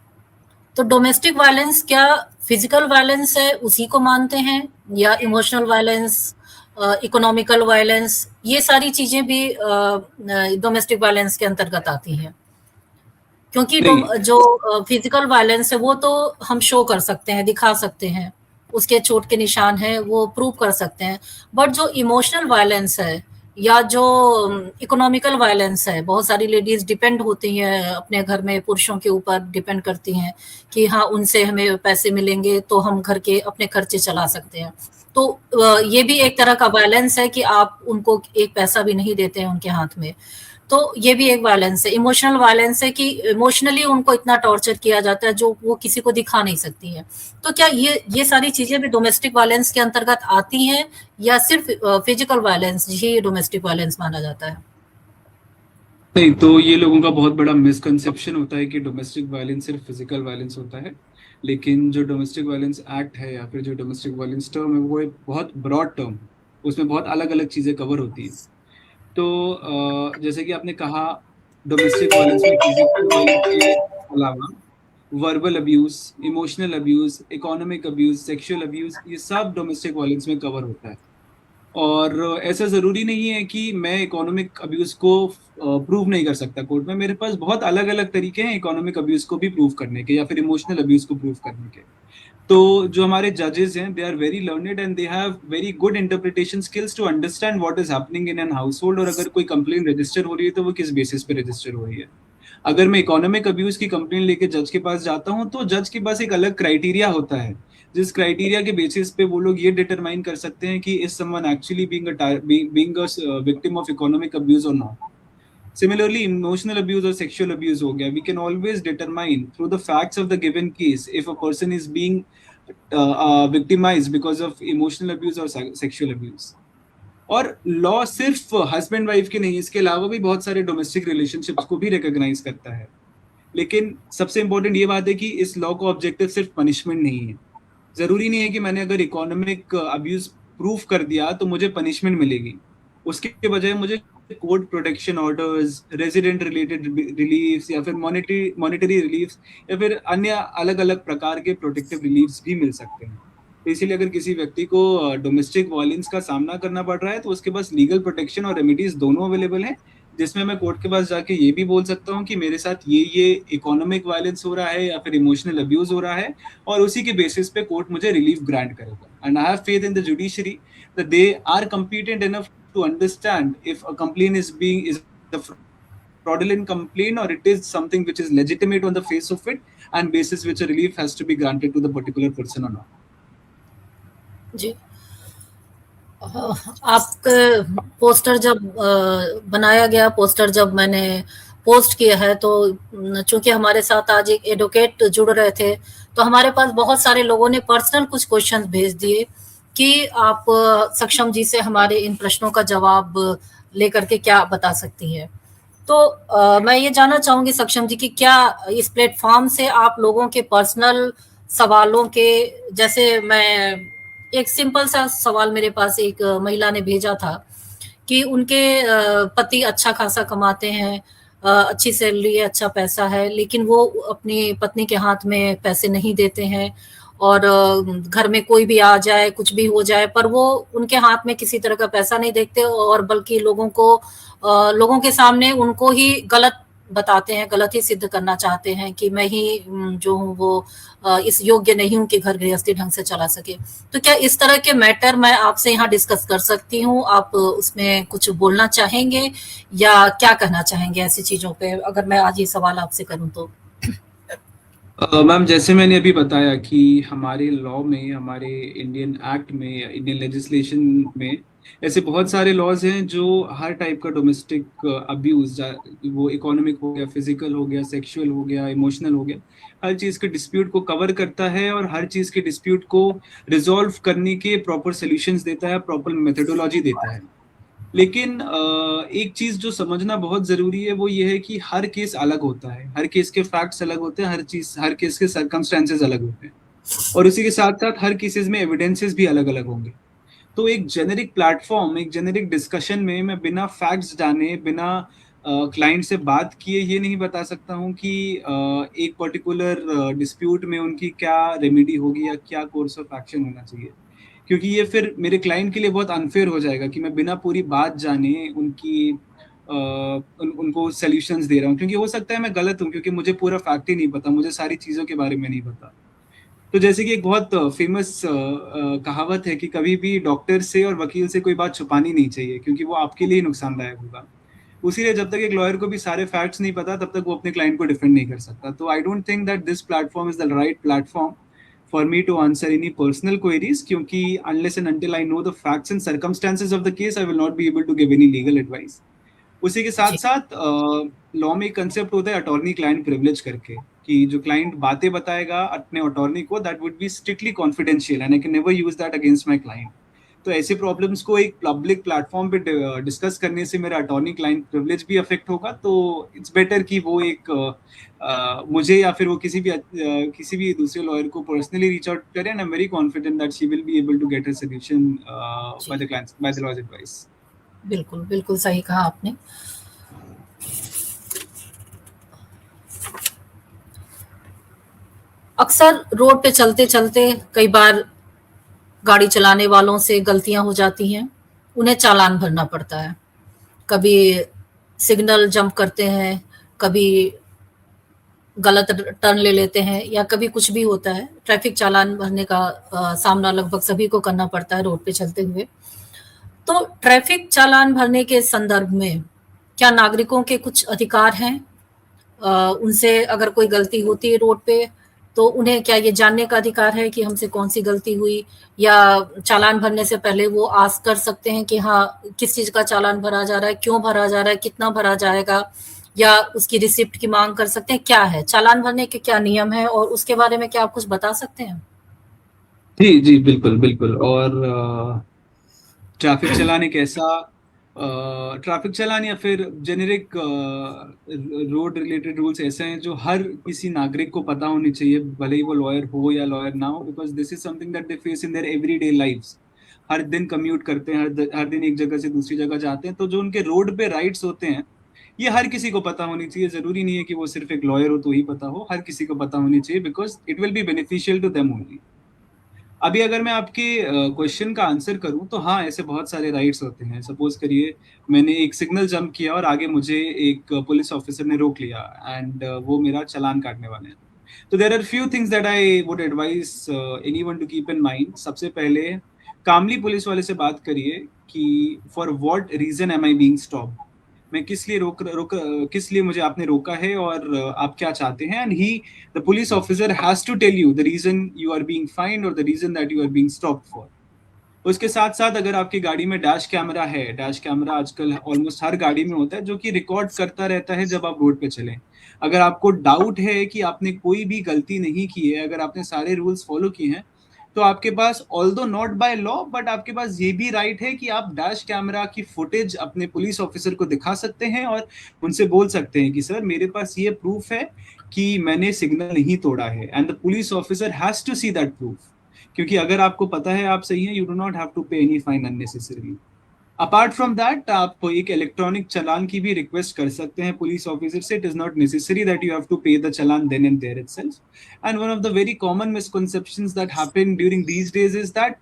तो डोमेस्टिक वायलेंस क्या फिजिकल वायलेंस है उसी को मानते हैं, या इमोशनल वायलेंस, इकोनॉमिकल वायलेंस, ये सारी चीजें भी डोमेस्टिक वायलेंस के अंतर्गत आती हैं? क्योंकि जो फिजिकल वायलेंस है वो तो हम शो कर सकते हैं, दिखा सकते हैं, उसके चोट के निशान है वो प्रूव कर सकते हैं, बट जो इमोशनल वायलेंस है या जो इकोनॉमिकल वायलेंस है, बहुत सारी लेडीज डिपेंड होती हैं अपने घर में, पुरुषों के ऊपर डिपेंड करती हैं कि हाँ उनसे हमें पैसे मिलेंगे तो हम घर के अपने खर्चे चला सकते हैं। तो ये भी एक तरह का वायलेंस है कि आप उनको एक पैसा भी नहीं देते हैं उनके हाथ में, तो ये भी एक वायलेंस है। इमोशनल वायलेंस है कि इमोशनली उनको इतना टॉर्चर किया जाता है जो वो किसी को दिखा नहीं सकती है। तो क्या ये सारी चीजें भी डोमेस्टिक वायलेंस के अंतर्गत आती हैं, या सिर्फ फिजिकल वायलेंस ही डोमेस्टिक वायलेंस माना जाता है? नहीं, तो ये लोगों का बहुत बड़ा मिसकंसेप्शन होता है कि डोमेस्टिक वायलेंस सिर्फ फिजिकल वायलेंस होता है। लेकिन जो डोमेस्टिक वायलेंस एक्ट है या फिर जो डोमेस्टिक वायलेंस टर्म है वो एक बहुत ब्रॉड टर्म, उसमें बहुत अलग अलग चीजें कवर होती है। तो जैसे कि आपने कहा, डोमेस्टिक वायलेंस में फिजिकल वायलेंस के अलावा verbal abuse, emotional abuse, economic abuse, sexual abuse, ये सब डोमेस्टिक वायलेंस में कवर होता है। और ऐसा ज़रूरी नहीं है कि मैं इकोनॉमिक अब्यूज़ को प्रूव नहीं कर सकता कोर्ट में। मेरे पास बहुत अलग-अलग तरीके हैं इकोनॉमिक अब्यूज़ को भी प्रूव करने के या फिर इमोशनल अब्यूज़ को प्रूव करने के। तो जो हमारे जजेस हैं, they are very learned and they have very good interpretation skills to understand what is happening in an household, और अगर कोई कंप्लेंट रजिस्टर हो रही है तो वो किस बेसिस पे रजिस्टर हो रही है। अगर मैं इकोनॉमिक अब्यूज़ की कंप्लेंट लेके जज के पास जाता हूँ तो जज के पास एक अलग क्राइटेरिया होता है, जिस क्राइटेरिया के बेसिस पे वो लोग ये डिटरमाइन कर सकते हैं कि is someone actually being a victim of economic abuse और not. Similarly, emotional abuse or sexual abuse हो गया, we can always determine through the facts of the given case if a person is being victimized because of emotional abuse or sexual abuse. और law सिर्फ husband wife के नहीं, इसके अलावा भी बहुत सारे डोमेस्टिक रिलेशनशिप्स को भी रिकॉग्नाइज करता है। लेकिन सबसे इंपॉर्टेंट ये बात है कि इस लॉ का ऑब्जेक्टिव सिर्फ पनिशमेंट नहीं है। जरूरी नहीं है कि मैंने अगर इकोनॉमिक अब्यूज प्रूफ कर दिया तो मुझे पनिशमेंट मिलेगी। उसके बजाय मुझे court protection orders, resident related reliefs या फिर मॉनेटरी रिलीफ्स या फिर अन्य अलग अलग प्रकार के प्रोटेक्टिव रिलीफ्स भी मिल सकते हैं। तो इसीलिए अगर किसी व्यक्ति को डोमेस्टिक वायलेंस का सामना करना पड़ रहा है तो उसके पास लीगल प्रोटेक्शन और रेमेडीज दोनों अवेलेबल हैं, जिसमें मैं कोर्ट के पास जाके ये भी बोल सकता हूँ कि मेरे साथ ये इकोनॉमिक वायलेंस हो रहा है या फिर इमोशनल अब्यूज हो रहा है, और उसी के बेसिस पे कोर्ट मुझे रिलीफ ग्रांट करेगा। And I have faith in the judiciary that they are competent enough to understand if a complaint is a fraudulent complaint or it is something which is legitimate on the face of it, and basis which a relief has to be granted to the particular person or not. जी, आपका poster जब बनाया गया, poster जब मैंने post किया है, तो चूंकि हमारे साथ आज एक एडवोकेट जुड़ रहे थे तो हमारे पास बहुत सारे लोगों ने पर्सनल कुछ क्वेश्चंस भेज दिए कि आप सक्षम जी से हमारे इन प्रश्नों का जवाब लेकर के क्या बता सकती है। तो मैं ये जानना चाहूंगी सक्षम जी कि क्या इस प्लेटफॉर्म से आप लोगों के पर्सनल सवालों के, जैसे मैं एक सिंपल सा सवाल मेरे पास एक महिला ने भेजा था कि उनके पति अच्छा खासा कमाते हैं, अच्छी सैलरी है, अच्छा पैसा है, लेकिन वो अपनी पत्नी के हाथ में पैसे नहीं देते हैं, और घर में कोई भी आ जाए, कुछ भी हो जाए, पर वो उनके हाथ में किसी तरह का पैसा नहीं देखते, और बल्कि लोगों के सामने उनको ही गलत बताते हैं, गलत ही सिद्ध करना चाहते हैं कि मैं ही जो हूँ वो इस योग्य नहीं हूँ कि घर गृहस्थी ढंग से चला सके। तो क्या इस तरह के मैटर मैं आपसे यहाँ डिस्कस कर सकती हूँ? आप उसमें कुछ बोलना चाहेंगे या क्या कहना चाहेंगे ऐसी चीजों पे, अगर मैं आज ये सवाल आपसे करूँ तो? मैम, जैसे मैंने अभी बताया कि हमारे लॉ में, हमारे इंडियन एक्ट में, इंडियन लेजिस्लेशन में ऐसे बहुत सारे लॉज हैं जो हर टाइप का डोमेस्टिक अब्यूज, वो इकोनॉमिक हो गया, फिजिकल हो गया, सेक्सुअल हो गया, इमोशनल हो गया, हर चीज़ के डिस्प्यूट को कवर करता है और हर चीज़ के डिस्प्यूट को रिजॉल्व करने के प्रॉपर सॉल्यूशंस देता है, प्रॉपर मेथोडोलॉजी देता है। लेकिन एक चीज जो समझना बहुत जरूरी है वो ये है कि हर केस अलग होता है, हर केस के फैक्ट्स अलग होते हैं, हर केस के सर्कमस्टेंसेस अलग होते हैं, और उसी के साथ साथ हर केसेस में एविडेंसेस भी अलग अलग होंगे। तो एक जेनेरिक प्लेटफॉर्म, एक जेनेरिक डिस्कशन में मैं बिना फैक्ट्स जाने, बिना क्लाइंट से बात किए ये नहीं बता सकता हूँ कि एक पर्टिकुलर डिस्प्यूट में उनकी क्या रेमेडी होगी या क्या कोर्स ऑफ एक्शन होना चाहिए, क्योंकि ये फिर मेरे क्लाइंट के लिए बहुत अनफेयर हो जाएगा कि मैं बिना पूरी बात जाने उनकी उनको सॉल्यूशंस दे रहा हूँ, क्योंकि हो सकता है मैं गलत हूँ, क्योंकि मुझे पूरा फैक्ट ही नहीं पता, मुझे सारी चीज़ों के बारे में नहीं पता। तो जैसे कि एक बहुत फेमस कहावत है कि कभी भी डॉक्टर से और वकील से कोई बात छुपानी नहीं चाहिए, क्योंकि वो आपके लिए नुकसानदायक होगा। उसीलिए जब तक एक लॉयर को भी सारे फैक्ट्स नहीं पता तब तक वो अपने क्लाइंट को डिफेंड नहीं कर सकता। तो I don't think that this platform is the right platform for me to answer any personal queries, क्योंकि unless and until I know the facts and circumstances of the case I will not be able to give any legal advice. उसी के साथ जी साथ law में एक concept होता है attorney client privilege करके, कि जो क्लाइंट बातें बताएगा अपने अटॉर्नी को, that would be strictly confidential and I can never use that against my client. तो ऐसे प्रॉब्लम्स को एक पब्लिक प्लेटफॉर्म पे डिस्कस करने से मेरा अटॉर्नी क्लाइंट प्रिविलेज भी अफेक्ट होगा। तो इट्स बेटर कि वो एक मुझे या फिर वो किसी भी दूसरे लॉयर को पर्सनली रीच आउट करें, and I am very confident that she will be able to get a solution by जी the clients, by the lawyers advice. बिल्कुल बिल्कुल सही कहा आपने। अक्सर रोड पे चलते चलते कई बार गाड़ी चलाने वालों से गलतियां हो जाती हैं, उन्हें चालान भरना पड़ता है। कभी सिग्नल जंप करते हैं, कभी गलत टर्न ले लेते हैं, या कभी कुछ भी होता है। ट्रैफिक चालान भरने का सामना लगभग सभी को करना पड़ता है रोड पे चलते हुए। तो ट्रैफिक चालान भरने के संदर्भ में क्या नागरिकों के कुछ अधिकार हैं? उनसे अगर कोई गलती होती है रोड पे, तो उन्हें क्या ये जानने का अधिकार है कि हमसे कौन सी गलती हुई, या चालान भरने से पहले वो आस्क कर सकते हैं कि हाँ किस चीज का चालान भरा जा रहा है, क्यों भरा जा रहा है, कितना भरा जाएगा, या उसकी रिसिप्ट की मांग कर सकते हैं? क्या है चालान भरने के, क्या नियम है, और उसके बारे में क्या आप कुछ बता सकते हैं? जी जी, बिल्कुल बिल्कुल। और ट्रैफिक चालान एक ऐसा ट्रैफिक चालान या फिर जेनेरिक रोड रिलेटेड रूल्स ऐसे हैं जो हर किसी नागरिक को पता होनी चाहिए, भले ही वो लॉयर हो या लॉयर ना हो, because this is something that they face in their everyday lives. हर दिन कम्यूट करते हैं, हर दिन एक जगह से दूसरी जगह जाते हैं, तो जो उनके रोड पे राइट्स होते हैं ये हर किसी को पता होनी चाहिए। जरूरी नहीं है कि वो सिर्फ एक लॉयर हो तो ही पता हो, हर किसी को पता होनी चाहिए, because it will be beneficial to them only. अभी अगर मैं आपके क्वेश्चन का आंसर करूं तो हाँ, ऐसे बहुत सारे राइट्स होते हैं। सपोज करिए मैंने एक सिग्नल जंप किया और आगे मुझे एक पुलिस ऑफिसर ने रोक लिया, एंड वो मेरा चालान काटने वाले हैं। तो there are few things that I would advice anyone to keep in mind. सबसे पहले कामली पुलिस वाले से बात करिए कि for what reason am I being stopped, मैं किस लिए किस लिए मुझे आपने रोका है, और आप क्या चाहते हैं, and he the police officer has to tell you the reason you are being fined और the reason that you are being stopped for. उसके साथ साथ अगर आपकी गाड़ी में डैश कैमरा है, डैश कैमरा आजकल ऑलमोस्ट हर गाड़ी में होता है जो कि रिकॉर्ड करता रहता है जब आप रोड पे चलें। अगर आपको डाउट है कि आपने कोई भी गलती नहीं की है, अगर आपने सारे रूल्स फॉलो किए हैं, तो आपके पास although not by law but आपके पास ये भी राइट है कि आप डैश कैमरा की फुटेज अपने पुलिस ऑफिसर को दिखा सकते हैं और उनसे बोल सकते हैं कि सर मेरे पास ये प्रूफ है कि मैंने सिग्नल नहीं तोड़ा है, and the police officer has to see that proof. क्योंकि अगर आपको पता है आप सही हैं, you do not have to pay any fine unnecessarily. Apart from that आप एक इलेक्ट्रॉनिक चालान की भी रिक्वेस्ट कर सकते हैं पुलिस ऑफिसर से। It is not necessary that you have to pay the challan then and there itself. And one of the very common misconceptions that happen during these days is that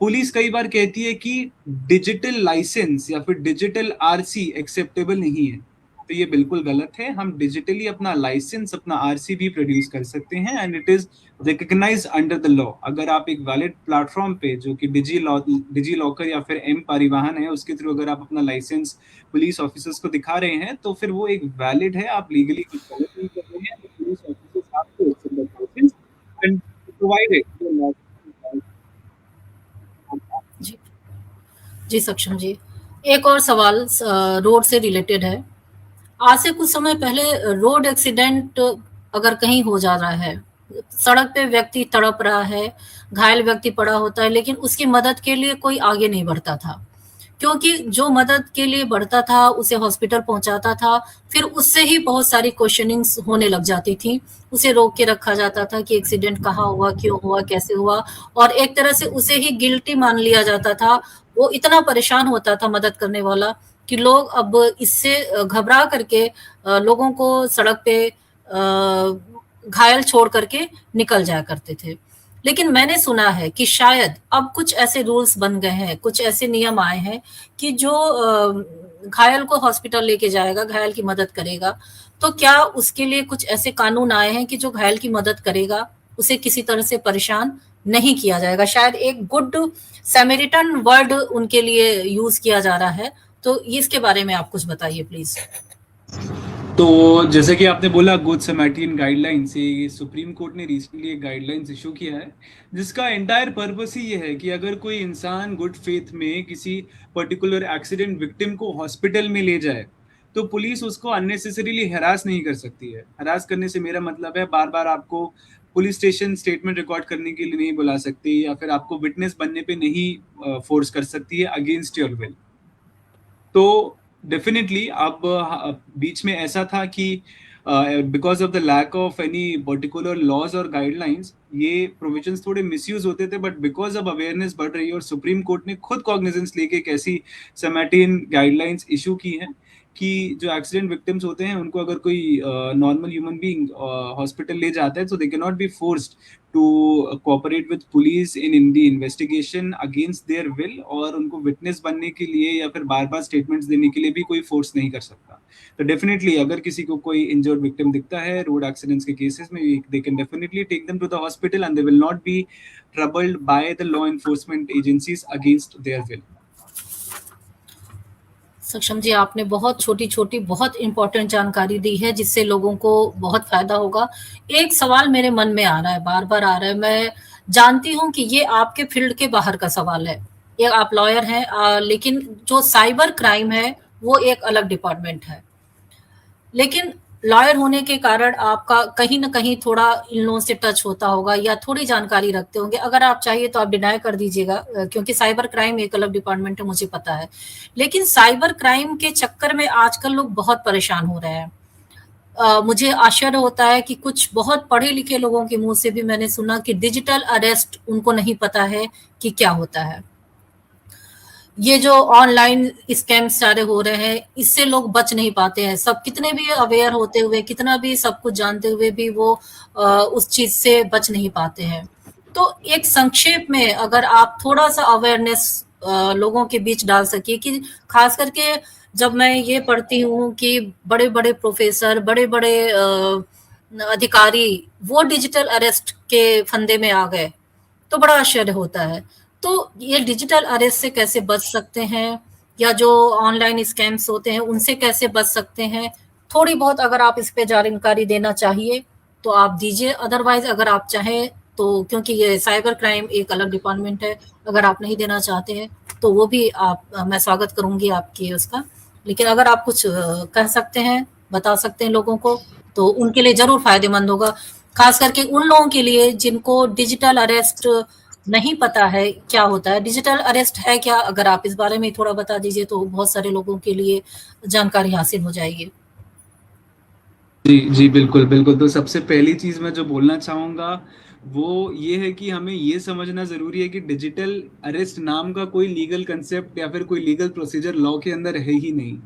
police कई बार कहती है कि digital licence या फिर digital RC acceptable नहीं है। तो ये बिल्कुल गलत है। हम डिजिटली अपना लाइसेंस, अपना आरसी भी प्रोड्यूस कर सकते हैं, and it is recognise under the law. अगर आप एक वैलिड प्लेटफॉर्म पे जो कि डिजी लॉकर या फिर एम परिवहन है उसके थ्रू अगर आप अपना लाइसेंस पुलिस ऑफिसर्स को दिखा रहे हैं तो फिर वो एक वैलिड है, आप लीगली कुछ गलत नहीं कर रहे हैं। Police officers have to accept the questions and provide it to a जी जी सक्षम जी, एक और सवाल रोड से रिलेटेड है। आज से कुछ समय पहले रोड एक्सीडेंट अगर कहीं हो जा रहा है, सड़क पे व्यक्ति तड़प रहा है, घायल व्यक्ति पड़ा होता है, लेकिन उसकी मदद के लिए कोई आगे नहीं बढ़ता था, क्योंकि जो मदद के लिए बढ़ता था उसे हॉस्पिटल पहुंचाता था, फिर उससे ही बहुत सारी क्वेश्चनिंग्स होने लग जाती थी, उसे रोक के रखा जाता था कि एक्सीडेंट कहाँ हुआ, क्यों हुआ, कैसे हुआ, और एक तरह से उसे ही गिल्टी मान लिया जाता था। वो इतना परेशान होता था मदद करने वाला कि लोग अब इससे घबरा करके लोगों को सड़क पे घायल छोड़ करके निकल जाया करते थे। लेकिन मैंने सुना है कि शायद अब कुछ ऐसे रूल्स बन गए हैं, कुछ ऐसे नियम आए हैं कि जो घायल को हॉस्पिटल लेके जाएगा, घायल की मदद करेगा, तो क्या उसके लिए कुछ ऐसे कानून आए हैं कि जो घायल की मदद करेगा, उसे किसी तरह से परेशान नहीं किया जाएगा? शायद एक गुड सैमेरिटन वर्ड उनके लिए यूज किया जा रहा है, तो इसके बारे में आप कुछ बताइए प्लीज। तो जैसे कि आपने बोला गुड समैरिटन गाइडलाइंस, ये सुप्रीम कोर्ट ने रिसेंटली एक गाइडलाइंस इशू किया है, जिसका एंटायर पर्पस ही ये है कि अगर कोई इंसान गुड फेथ में किसी पर्टिकुलर एक्सीडेंट विक्टिम को हॉस्पिटल में ले जाए, तो पुलिस उसको अननेसेसरीली हरास नहीं कर सकती है। हरास करने से मेरा मतलब है बार बार आपको पुलिस स्टेशन स्टेटमेंट रिकॉर्ड करने के लिए नहीं बुला सकती, या फिर आपको विटनेस बनने पे नहीं फोर्स कर सकती है अगेंस्ट योर विल। तो डेफिनेटली अब बीच में ऐसा था कि because of the lack of any particular laws और गाइडलाइंस ये प्रोविजंस थोड़े मिसयूज होते थे, बट बिकॉज ऑफ अवेयरनेस बढ़ रही है और सुप्रीम कोर्ट ने खुद कॉग्निजेंस लेके एक ऐसी समैरिटन गाइडलाइंस इशू की है कि जो एक्सीडेंट विक्टिम्स होते हैं उनको अगर कोई नॉर्मल ह्यूमन बीइंग हॉस्पिटल ले जाता है, तो they can not be forced to cooperate with police in the investigation against their will, और उनको विटनेस बनने के लिए या फिर बार बार स्टेटमेंट्स देने के लिए भी कोई फोर्स नहीं कर सकता। तो डेफिनेटली अगर किसी को कोई इंजर्ड विक्टिम दिखता है रोड एक्सीडेंट्स के केसेस में, they can definitely take them to the hospital and they will not be troubled by the law enforcement agencies against their will. Saksham ji, आपने बहुत छोटी-छोटी बहुत इम्पोर्टेंट जानकारी दी है, जिससे लोगों को बहुत फ़ायदा होगा। एक सवाल मेरे मन में आ रहा है, बार-बार आ रहा है, मैं जानती हूँ कि ये आपके फ़ील्ड के बाहर का सवाल है। ये आप लॉयर हैं, लेकिन जो साइबर क्राइम है, वो एक अलग डिपार्टमेंट है। लेकिन लॉयर होने के कारण आपका कहीं न कहीं थोड़ा इन लोगों से टच होता होगा या थोड़ी जानकारी रखते होंगे। अगर आप चाहिए तो आप डिनाई कर दीजिएगा, क्योंकि साइबर क्राइम एक अलग डिपार्टमेंट है, मुझे पता है। लेकिन साइबर क्राइम के चक्कर में आजकल लोग बहुत परेशान हो रहे हैं। मुझे आश्चर्य होता है कि कुछ बहुत पढ़े-लिखे लोगों के मुँह से भी मैंने सुना कि डिजिटल अरेस्ट उनको नहीं पता है कि क्या होता है। ये जो ऑनलाइन स्कैम्स सारे हो रहे हैं, इससे लोग बच नहीं पाते हैं। सब कितने भी अवेयर होते हुए, कितना भी सब कुछ जानते हुए भी वो उस चीज़ से बच नहीं पाते हैं। तो एक संक्षेप में अगर आप थोड़ा-सा अवेयरनेस लोगों के बीच डाल सकिए कि खास करके जब मैं ये पढ़ती हूँ कि बड़े-बड़े प्रोफ़ेसर, बड़े-बड़े अधिकारी वो डिजिटल अरेस्ट के फंदे में आ गए, तो बड़ा आश्चर्य होता है। तो ये डिजिटल अरेस्ट से कैसे बच सकते हैं, या जो ऑनलाइन स्कैम्स होते हैं उनसे कैसे बच सकते हैं? थोड़ी बहुत अगर आप इस पे जानकारी देना चाहिए तो आप दीजिए, अदरवाइज अगर आप चाहें तो, क्योंकि ये साइबर क्राइम एक अलग डिपार्टमेंट है, अगर आप नहीं देना चाहते हैं तो वो भी आप मैं स्वागत करूंगी आपकी उसका। लेकिन अगर आप कुछ कह सकते हैं, बता सकते हैं लोगों को, तो उनके लिए जरूर फायदेमंद होगा, खास करके उन लोगों के लिए जिनको डिजिटल अरेस्ट नहीं पता है क्या होता है। डिजिटल अरेस्ट है क्या, अगर आप इस बारे में थोड़ा बता दीजिए तो बहुत सारे लोगों के लिए जानकारी हासिल हो जाएगी। जी जी, बिल्कुल बिल्कुल। तो सबसे पहली चीज़ मैं जो बोलना चाहूँगा वो ये है कि हमें ये समझना ज़रूरी है कि डिजिटल अरेस्ट नाम का कोई लीगल कंसेप्ट या फिर कोई लीगल प्रोसीजर लॉ के अंदर है ही नहीं।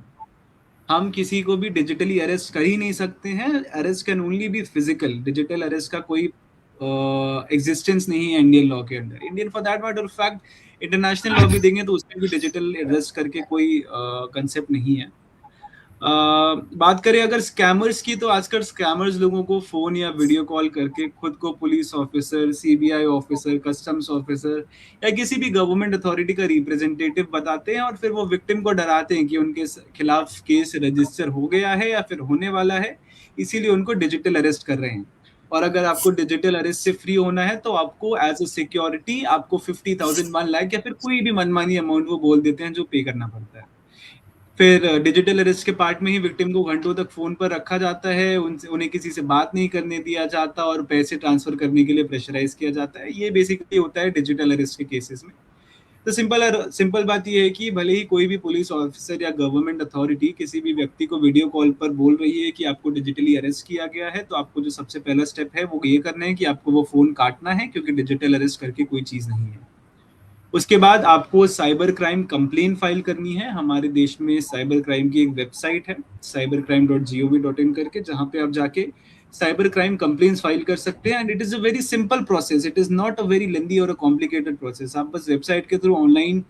हम किसी को भी डिजिटली अरेस्ट कर ही नहीं सकते हैं। Arrest can only B physical. Digital arrest का कोई एग्जिस्टेंस नहीं है इंडियन लॉ के अंदर। Indian for that matter of fact international law भी देंगे तो उसमें भी डिजिटल अरेस्ट करके कोई कंसेप्ट नहीं है। बात करें अगर स्कैमर्स की, तो आजकल स्कैमर्स लोगों को फोन या वीडियो कॉल करके खुद को police officer, CBI officer, customs officer या किसी भी गवर्नमेंट अथॉरिटी का रिप्रेजेंटेटिव बताते हैं, और फिर वो विक्टिम को डराते हैं कि उनके खिलाफ केस रजिस्टर हो गया है या फिर होने वाला है, इसीलिए उनको डिजिटल अरेस्ट कर रहे हैं। और अगर आपको डिजिटल अरेस्ट से फ्री होना है तो आपको एज अ सिक्योरिटी आपको 50,000 1 लाख या फिर कोई भी मनमानी अमाउंट वो बोल देते हैं जो पे करना पड़ता है। फिर डिजिटल अरेस्ट के पार्ट में ही विक्टिम को घंटों तक फोन पर रखा जाता है, उनसे उन्हें किसी से बात नहीं करने दिया जाता और पैसे ट्रांसफर करने के लिए प्रेशराइज किया जाता है। ये बेसिकली होता है डिजिटल अरेस्ट के केसेस में। तो सिंपल बात यह है कि भले ही कोई भी पुलिस ऑफिसर या गवर्नमेंट अथॉरिटी किसी भी व्यक्ति को वीडियो कॉल पर बोल रही है कि आपको डिजिटली अरेस्ट किया गया है, तो आपको जो सबसे पहला स्टेप है वो ये करना है कि आपको वो फोन काटना है, क्योंकि डिजिटल अरेस्ट करके कोई चीज नहीं है। उसके बाद आपको साइबर क्राइम कंप्लेन फाइल करनी है। हमारे देश में साइबर क्राइम की एक वेबसाइट है cybercrime.gov.in करके, जहां पे आप जाके साइबर क्राइम कंप्लेन्स फाइल कर सकते हैं। And it is a very simple process, it is not a very lengthy और अ कॉम्प्लिकेटेड प्रोसेस। आप बस वेबसाइट के थ्रू ऑनलाइन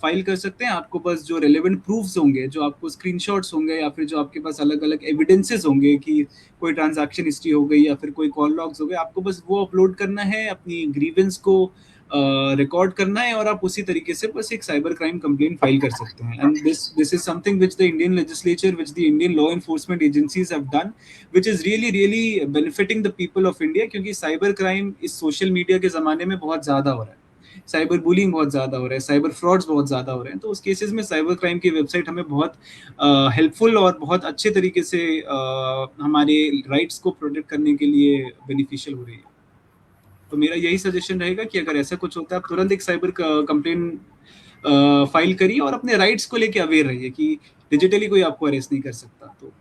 फाइल कर सकते हैं। आपको बस जो रेलेवेंट प्रूफ्स होंगे, जो आपको स्क्रीनशॉट्स होंगे या फिर जो आपके पास अलग अलग एविडेंसेस होंगे कि कोई ट्रांजैक्शन हिस्ट्री हो गई या फिर कोई कॉल लॉग्स हो गए, आपको बस वो अपलोड करना है, अपनी ग्रीवेंस को रिकॉर्ड करना है और आप उसी तरीके से बस एक साइबर क्राइम कंप्लेन फाइल कर सकते हैं। And this is something which the Indian legislature, which the Indian law enforcement agencies have done, which is really benefiting the people of India. क्योंकि साइबर क्राइम इस सोशल मीडिया के जमाने में बहुत ज्यादा हो रहा है, साइबर बुलिंग बहुत ज्यादा हो रहा है, साइबर फ्रॉड्स बहुत ज्यादा हो रहे हैं। तो उस केसेस में साइबर क्राइम की वेबसाइट हमें बहुत हेल्पफुल और बहुत अच्छे तरीके से हमारे राइट्स को प्रोटेक्ट करने के लिए बेनिफिशियल हो रही है। तो मेरा यही सजेशन रहेगा कि अगर ऐसा कुछ होता है, आप तुरंत एक साइबर कंप्लेन फाइल करिए और अपने राइट्स को लेके अवेयर रहिए कि डिजिटली कोई आपको अरेस्ट नहीं कर सकता। तो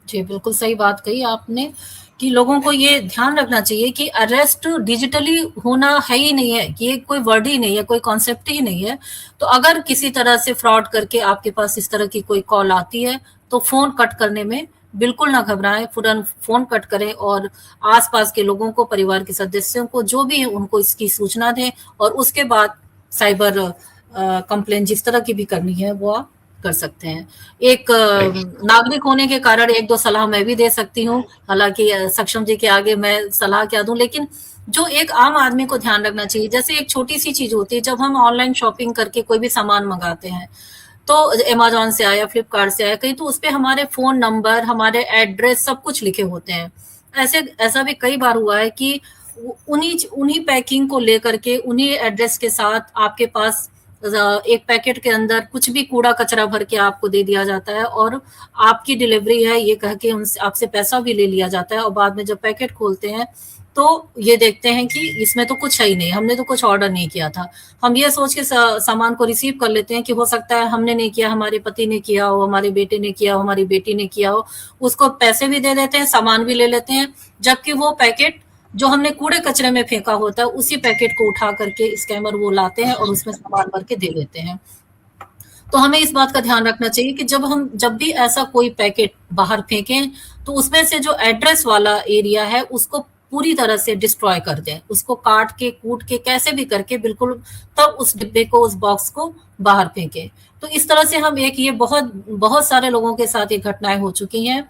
जी, बिल्कुल सही बात कही आपने कि लोगों को ये ध्यान रखना चाहिए कि अरेस्ट डिजिटली होना है ही नहीं है, कि ये कोई वर्ड ही नहीं है, कोई कॉन्सेप्ट ही नहीं है। तो अगर किसी तरह से फ्रॉड करके आपके पास इस तरह की कोई कॉल आती है, तो फ़ोन कट करने में बिल्कुल ना घबराएँ, तुरंत फ़ोन कट करें और आस-पास के लोगों को, परिवार के सदस्यों को, जो भी है उनको इसकी सूचना दें और उसके बाद साइबर कंप्लेन जिस तरह की भी करनी है वो आप कर सकते हैं। एक नागरिक होने के कारण 1-2 सलाह मैं भी दे सकती हूँ, हालाँकि सक्षम जी के आगे मैं सलाह क्या दूँ, लेकिन जो एक आम आदमी को ध्यान रखना चाहिए, जैसे एक छोटी-सी चीज़ होती है, जब हम ऑनलाइन शॉपिंग करके कोई भी सामान मँगाते हैं, तो अमेज़न से आया, फ्लिपकार्ट से आया, कहीं तो उसपे हमारे फ़ोन नंबर, हमारे एड्रेस सब कुछ लिखे होते हैं। ऐसा भी कई बार हुआ है कि उन्हीं पैकिंग को लेकर के, उन्हीं एड्रेस के साथ आपके पास एक पैकेट के अंदर कुछ भी कूड़ा कचरा भर के आपको दे दिया जाता है और आपकी डिलीवरी है ये कह के उनसे आपसे पैसा भी ले लिया जाता है और बाद में जब पैकेट खोलते हैं तो ये देखते हैं कि इसमें तो कुछ है ही नहीं, हमने तो कुछ ऑर्डर नहीं किया था। हम ये सोच के सामान को रिसीव कर लेते हैं कि हो सकता है हमने नहीं किया, हमारे पति ने किया हो, हमारे बेटे ने किया हो, हमारी बेटी ने किया हो, उसको पैसे भी दे देते हैं, सामान भी ले लेते हैं, जबकि वो पैकेट जो हमने कूड़े कचरे में फेंका होता है उसी पैकेट को उठा करके स्कैमर वो लाते हैं और उसमें सामान भर के दे देते हैं। तो हमें इस बात का ध्यान रखना चाहिए कि जब भी ऐसा कोई पैकेट बाहर फेंकें तो उसमें से जो एड्रेस वाला एरिया है उसको पूरी तरह से डिस्ट्रॉय कर दें, उसको काट के कूट के कैसे भी करके बिल्कुल तब उस डिब्बे को, उस बॉक्स को बाहर फेंके। तो इस तरह से हम एक ये बहुत बहुत सारे लोगों के साथ ये घटनाएं हो चुकी हैं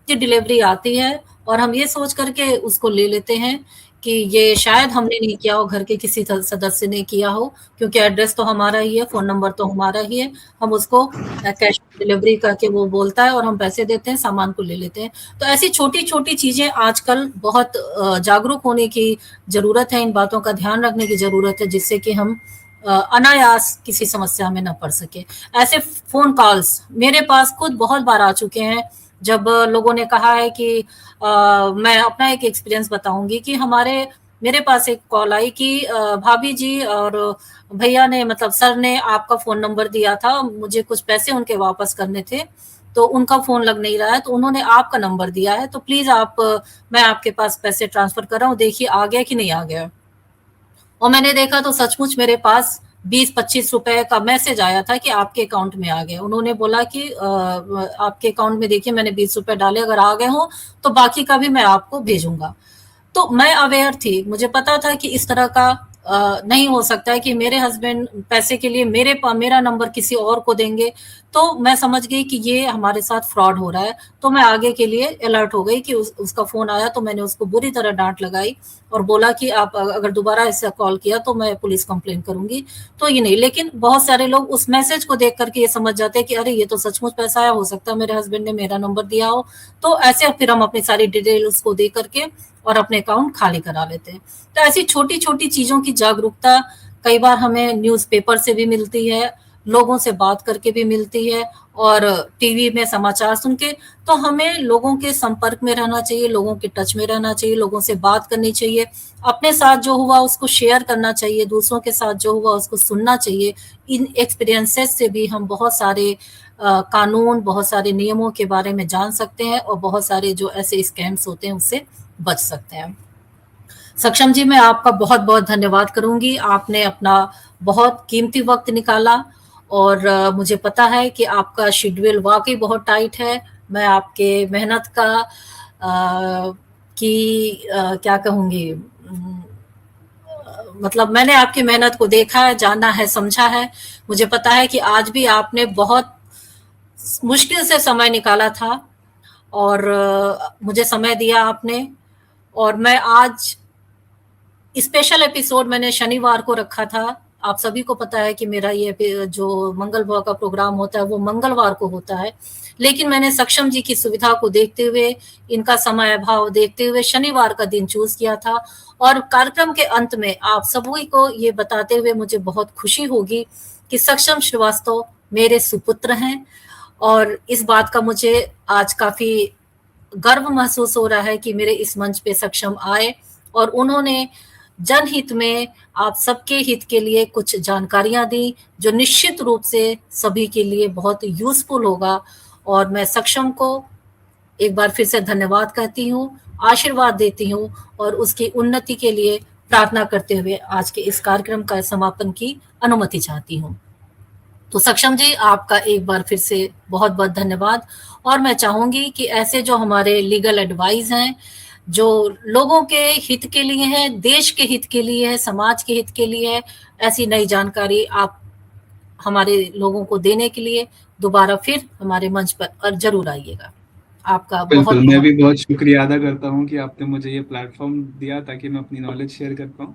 कि डिलीवरी आती है और हम ये सोच करके उसको ले लेते हैं कि ये शायद हमने नहीं किया हो, घर के किसी सदस्य ने किया हो, क्योंकि एड्रेस तो हमारा ही है, फ़ोन नंबर तो हमारा ही है। हम उसको कैश डिलीवरी करके वो बोलता है और हम पैसे देते हैं, सामान को ले लेते हैं। तो ऐसी छोटी-छोटी चीज़ें आजकल बहुत जागरूक होने की ज़रूरत है, इन बातों का ध्यान रखने की ज़रूरत है, जिससे कि हम अनायास किसी समस्या में ना पड़ सके। ऐसे फ़ोन कॉल्स मेरे पास खुद बहुत बार आ चुके हैं, जब लोगों ने कहा है कि मैं अपना एक एक्सपीरियंस बताऊँगी कि मेरे पास एक कॉल आई कि भाभी जी और भैया ने, मतलब सर ने आपका फ़ोन नंबर दिया था, मुझे कुछ पैसे उनके वापस करने थे, तो उनका फ़ोन लग नहीं रहा है, तो उन्होंने आपका नंबर दिया है, तो प्लीज़ मैं आपके पास पैसे ट्रांसफ़र कर रहा हूँ, देखिए आ गया कि नहीं आ गया। और मैंने देखा तो सचमुच मेरे पास 20-25 रुपए का मैसेज आया था कि आपके अकाउंट में आ गए। उन्होंने बोला कि आपके अकाउंट में देखिए मैंने 20 रुपए डाले, अगर आ गए हों तो बाकी का भी मैं आपको भेजूँगा। तो मैं अवेयर थी, मुझे पता था कि इस तरह का नहीं हो सकता है कि मेरे हस्बैंड पैसे के लिए मेरा नंबर किसी और को देंगे, तो मैं समझ गई कि ये हमारे साथ फ्रॉड हो रहा है। तो मैं आगे के लिए अलर्ट हो गई कि उसका फ़ोन आया तो मैंने उसको बुरी तरह डाँट लगाई और बोला कि आप अगर दोबारा ऐसा कॉल किया तो मैं पुलिस कंप्लेन करूँगी। तो ये नहीं, लेकिन बहुत सारे लोग उस मैसेज को देख कर के ये समझ जाते हैं कि अरे ये तो सचमुच पैसा आया, हो सकता है मेरे हस्बैंड ने मेरा नंबर दिया हो। तो ऐसे फिर हम अपनी सारी डिटेल उसको दे करके और अपने अकाउंट खाली करा लेते हैं। तो ऐसी छोटी-छोटी चीज़ों की जागरूकता कई बार हमें न्यूज़पेपर से भी मिलती है, लोगों से बात करके भी मिलती है और टीवी में समाचार सुन के। तो हमें लोगों के संपर्क में रहना चाहिए, लोगों के टच में रहना चाहिए, लोगों से बात करनी चाहिए, अपने साथ जो हुआ उसको शेयर करना चाहिए, दूसरों के साथ जो हुआ उसको सुनना चाहिए। इन एक्सपीरियंसेस से भी हम बहुत सारे कानून, बहुत सारे नियमों के बारे में जान सकते हैं और बहुत सारे जो ऐसे स्कैम्स होते हैं उससे बच सकते हैं। सक्षम जी, मैं आपका बहुत-बहुत धन्यवाद करूँगी। आपने अपना बहुत कीमती वक़्त निकाला और मुझे पता है कि आपका शेड्यूल वाक़ई बहुत टाइट है। मैं आपके मेहनत का क्या कहूँगी, मतलब मैंने आपकी मेहनत को देखा है, जाना है, समझा है। मुझे पता है कि आज भी आपने बहुत मुश्किल से समय निकाला था और मुझे समय दिया आपने। और मैं आज स्पेशल एपिसोड मैंने शनिवार को रखा था। आप सभी को पता है कि मेरा ये जो मंगल भाव का प्रोग्राम होता है वो मंगलवार को होता है, लेकिन मैंने सक्षम जी की सुविधा को देखते हुए, इनका समय अभाव देखते हुए शनिवार का दिन चूज किया था। और कार्यक्रम के अंत में आप सभी को ये बताते हुए मुझे बहुत खुशी होगी कि सक्षम श्रीवास्तव मेरे सुपुत्र हैं और इस बात का मुझे आज काफी गर्व महसूस हो रहा है कि मेरे इस मंच पे सक्षम आए और उन्होंने जनहित में आप सबके हित के लिए कुछ जानकारियां दी जो निश्चित रूप से सभी के लिए बहुत यूजफुल होगा। और मैं सक्षम को एक बार फिर से धन्यवाद कहती हूँ, आशीर्वाद देती हूँ और उसकी उन्नति के लिए प्रार्थना करते हुए आज के इस कार्यक्रम का समापन की अनुमति चाहती हूँ। तो सक्षम जी, आपका एक बार फिर से बहुत बहुत धन्यवाद। और मैं चाहूंगी कि ऐसे जो हमारे लीगल एडवाइस हैं, जो लोगों के हित के लिए है, देश के हित के लिए है, समाज के हित के लिए है, ऐसी नई जानकारी आप हमारे लोगों को देने के लिए दोबारा फिर हमारे मंच पर जरूर आइएगा। आपका बिल्कुल, बहुत मैं बहुत भी बहुत शुक्रिया अदा करता हूँ कि आपने मुझे ये प्लेटफॉर्म दिया ताकि मैं अपनी नॉलेज शेयर कर पाऊँ।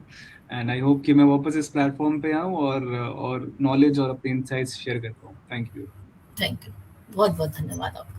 एंड आई होप कि मैं वापस इस प्लेटफॉर्म पे आऊँ और नॉलेज और अपने इनसाइट्स शेयर कर पाऊँ। Thank you. थैंक यू, बहुत बहुत धन्यवाद आपका।